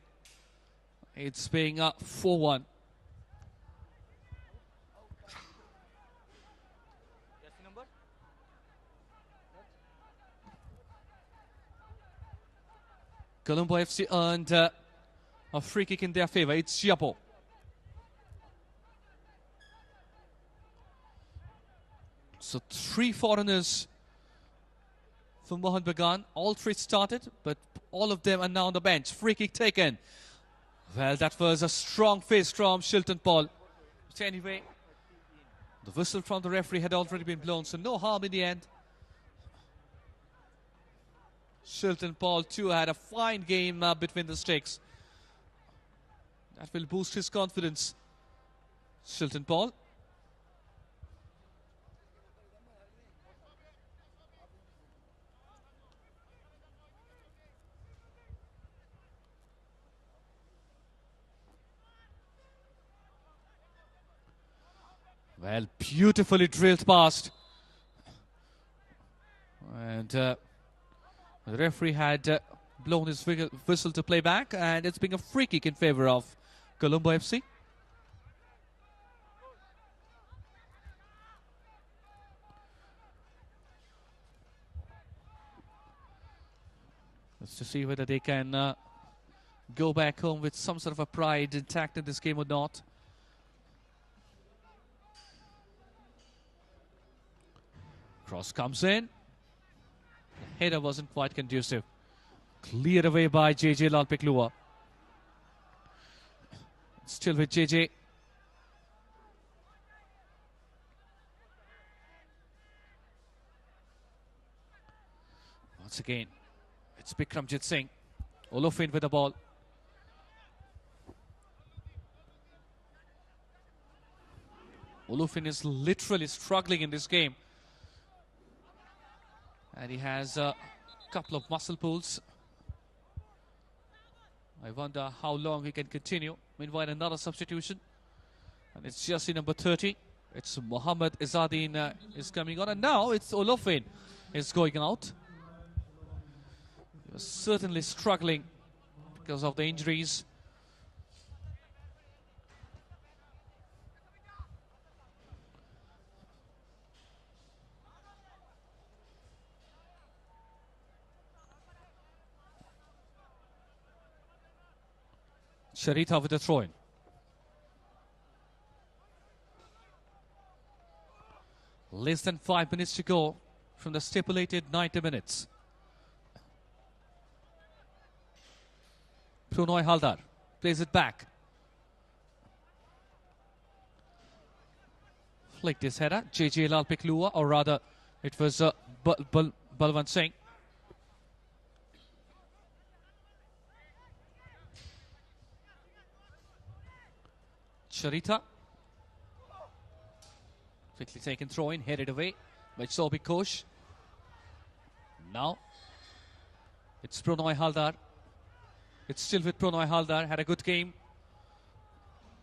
it's being 4-1. Colombo FC earned a free kick in their favor. It's Yapo. So 3 foreigners for Mohun Bagan. All three started, but all of them are now on the bench. Free kick taken. Well, that was a strong face from Shilton Paul. But anyway, the whistle from the referee had already been blown, so no harm in the end. Shilton Paul too had a fine game between the sticks. That will boost his confidence. Shilton Paul. Well, beautifully drilled past. And the referee had blown his whistle to play back, and it's been a free kick in favor of Colombo FC. Let's just see whether they can go back home with some sort of a pride intact in this game or not. Cross comes in. The header wasn't quite conducive. Cleared away by JJ Lalpiklua. Still with JJ. Once again, it's Bikramjit Singh. Olofin with the ball. Olofin is literally struggling in this game. And he has a couple of muscle pulls. I wonder how long he can continue. Meanwhile, another substitution. And it's just number 30. It's Mohammad Izzadin is coming on. And now it's Olofin is going out. He was certainly struggling because of the injuries. Sharita with a throw-in. Less than 5 minutes to go from the stipulated 90 minutes. Prunoy Haldar plays it back. Flicked his header. JJ Lalpiklua, or rather it was Balwant Singh. Sharita. Quickly taken throw in, headed away by Sobi Kosh. Now it's Prunoy Haldar. It's still with Prunoy Haldar. Had a good game.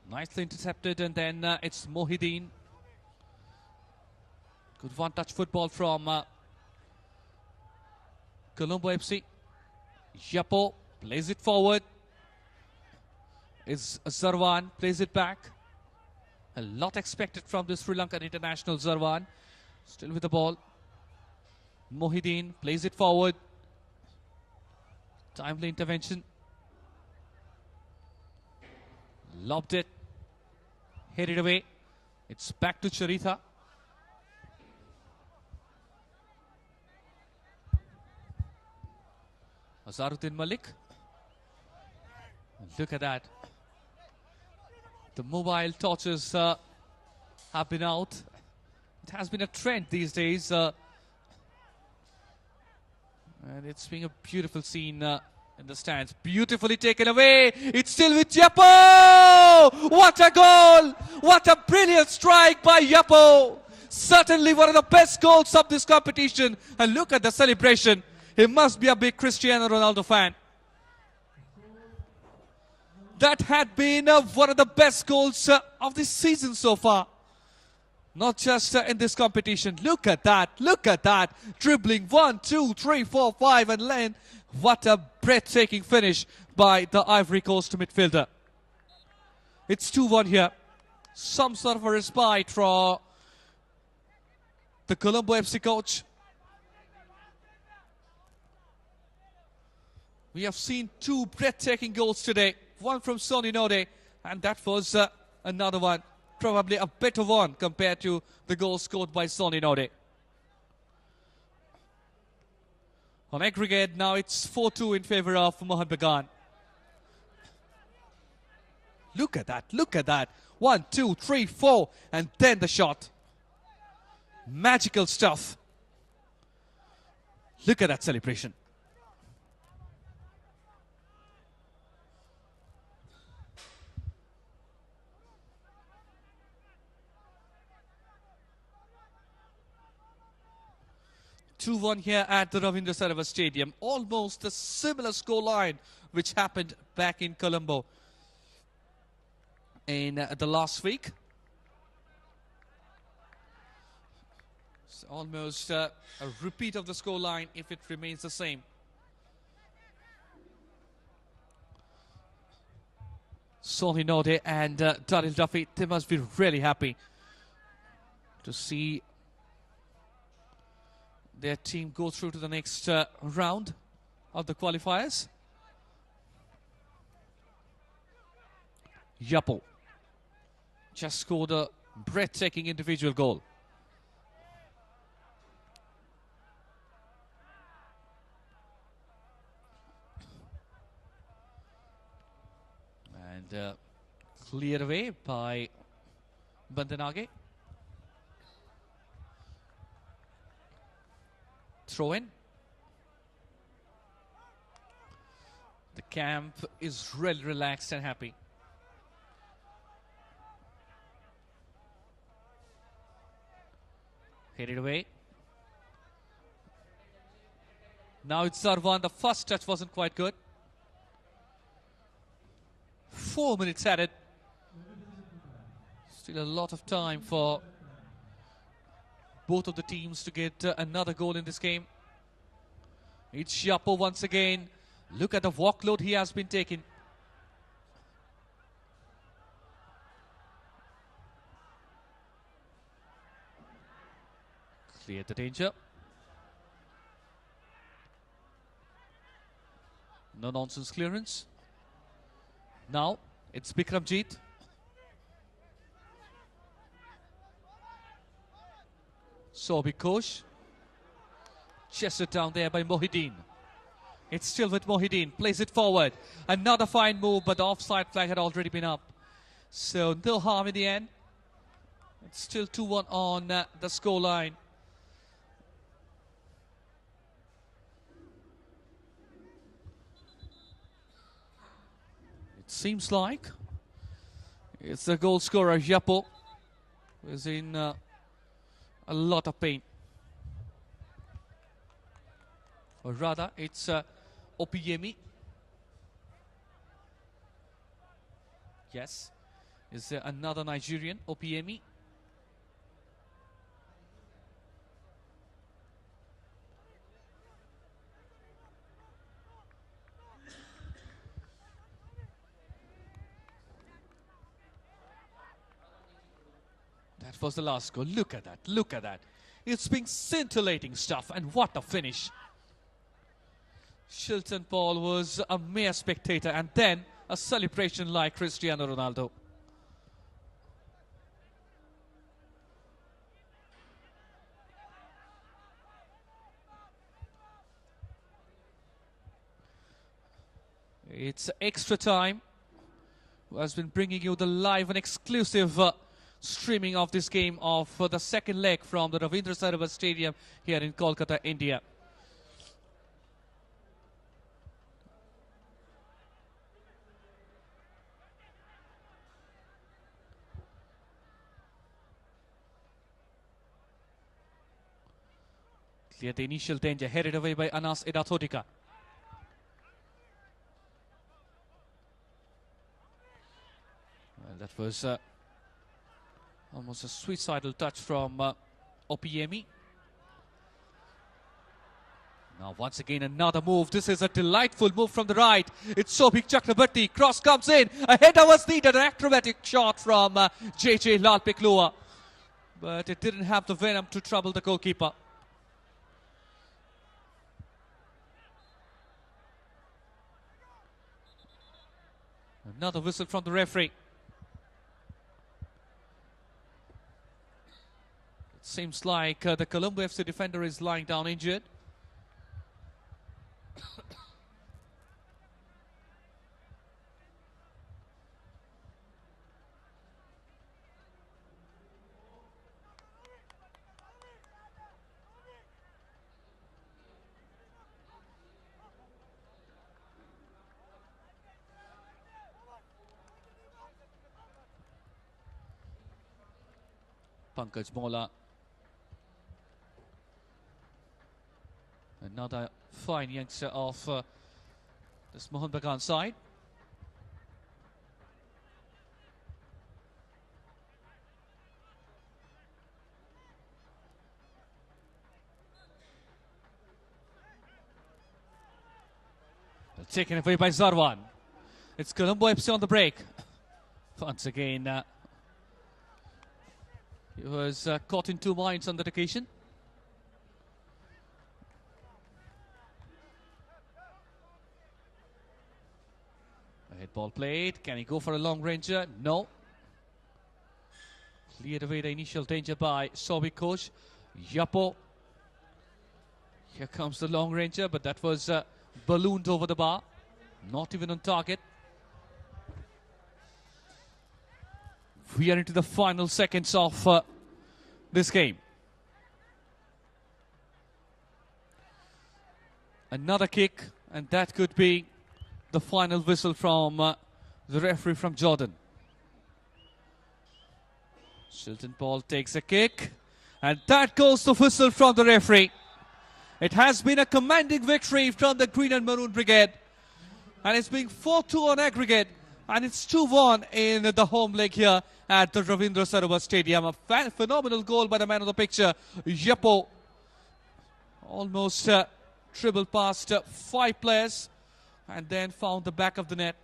Nicely intercepted, and then it's Mohideen. Good one-touch football from Colombo FC. Yapo plays it forward. It's Zarwan, plays it back. A lot expected from the Sri Lankan international Zarwan. Still with the ball. Mohideen plays it forward. Timely intervention. Lobbed it. Headed away. It's back to Charita. Azaruddin Malik. Look at that. The mobile torches have been out. It has been a trend these days. And it's been a beautiful scene in the stands. Beautifully taken away. It's still with Yapo. What a goal. What a brilliant strike by Yapo. Certainly one of the best goals of this competition. And look at the celebration. He must be a big Cristiano Ronaldo fan. That had been one of the best goals of this season so far. Not just in this competition. Look at that. Look at that. Dribbling 1, 2, 3, 4, 5 and land. What a breathtaking finish by the Ivory Coast midfielder. It's 2-1 here. Some sort of a respite for the Colombo FC coach. We have seen two breathtaking goals today. One from Sonny Node, and that was another one. Probably a better one compared to the goal scored by Sonny Node. On aggregate, now it's 4-2 in favor of Mohun Bagan. Look at that, look at that. 1, 2, 3, 4, and then the shot. Magical stuff. Look at that celebration. Two-one here at the Ravindra Sarovar Stadium. Almost a similar scoreline which happened back in Colombo in the last week. It's almost a repeat of the scoreline if it remains the same. Sonny Node and Daryl Duffy, they must be really happy to see their team go through to the next round of the qualifiers. Yapo just scored a breathtaking individual goal. And cleared away by Bandanage. Throw in. The camp is really relaxed and happy. Hit it away. Now it's Zarwan. The first touch wasn't quite good. 4 minutes at it. Still a lot of time for both of the teams to get another goal in this game. It's Yapo once again. Look at the workload he has been taking. Cleared the danger. No nonsense clearance. Now it's Bikramjeet. Sobi Kosh. Chested down there by Mohideen. It's still with Mohideen. Plays it forward. Another fine move, but the offside flag had already been up. So no harm in the end. It's still 2-1 on the scoreline. It seems like it's the goal scorer Yapo who is in a lot of pain. Or rather, it's Opiemi. Yes. Is there another Nigerian, Opiemi? That was the last goal. Look at that. Look at that. It's been scintillating stuff. And what a finish. Shilton Paul was a mere spectator. And then a celebration like Cristiano Ronaldo. It's extra time. Who has been bringing you the live and exclusive streaming of this game of the second leg from the Ravindra Sarovar Stadium here in Kolkata, India. Clear the initial danger, headed away by Anas Edathodika. Well, that was almost a suicidal touch from Opiemi. Now once again another move. This is a delightful move from the right. It's Sobhik Chakrabarti. Cross comes in. A header was needed. An acrobatic shot from JJ Lalpiklua. But it didn't have the venom to trouble the goalkeeper. Another whistle from the referee. Seems like the Colombo FC defender is lying down injured. Pankaj Mola. Another fine youngster of this Mohun Bagan side. Taken away by Zarwan. It's Colombo AFC on the break. Once again, he was caught in two minds on that occasion. A head ball played. Can he go for a long ranger? No. Cleared away the initial danger by Sobi coach. Yapo. Here comes the long ranger, but that was ballooned over the bar. Not even on target. We are into the final seconds of this game. Another kick, and that could be the final whistle from the referee from Jordan. Shilton Paul takes a kick, and that goes the whistle from the referee. It has been a commanding victory from the Green and Maroon Brigade, and it's been 4-2 on aggregate, and it's 2-1 in the home leg here at the Ravindra Sarovar Stadium. A phenomenal goal by the man of the picture, Yapo. Almost dribbled past 5 players and then found the back of the net.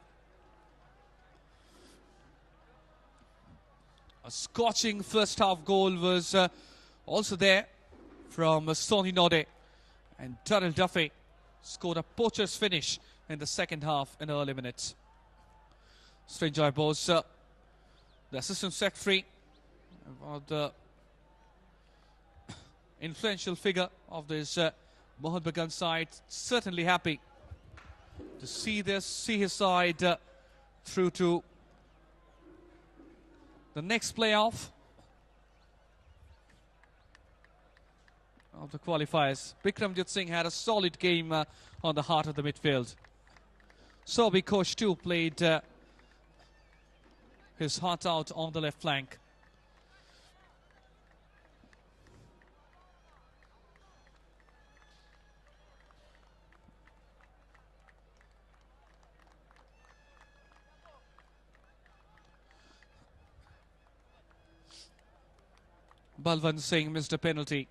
A scorching first half goal was also there from Sonny Node, and Darryl Duffy scored a poacher's finish in the second half in the early minutes. Stranjoy Bose, the assistant secretary, the influential figure of this Mohun Bagan side, certainly happy to see his side through to the next playoff of the qualifiers. Bikramjit Singh had a solid game on the heart of the midfield. Sobi coach too played his heart out on the left flank. Balwant Singh missed a penalty,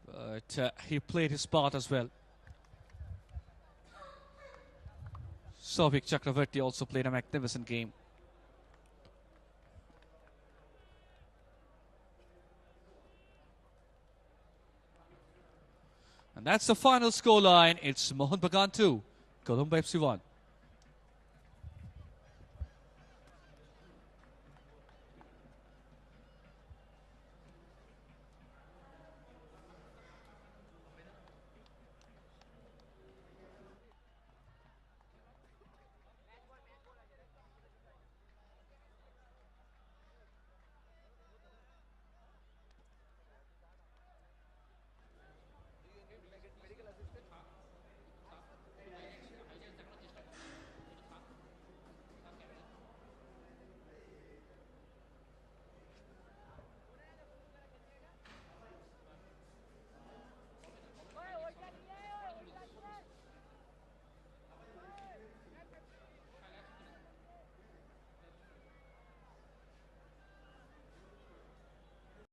but he played his part as well. Souvik Chakravarti also played a magnificent game. And that's the final scoreline. It's Mohun Bagan 2, Colombo AFC 1.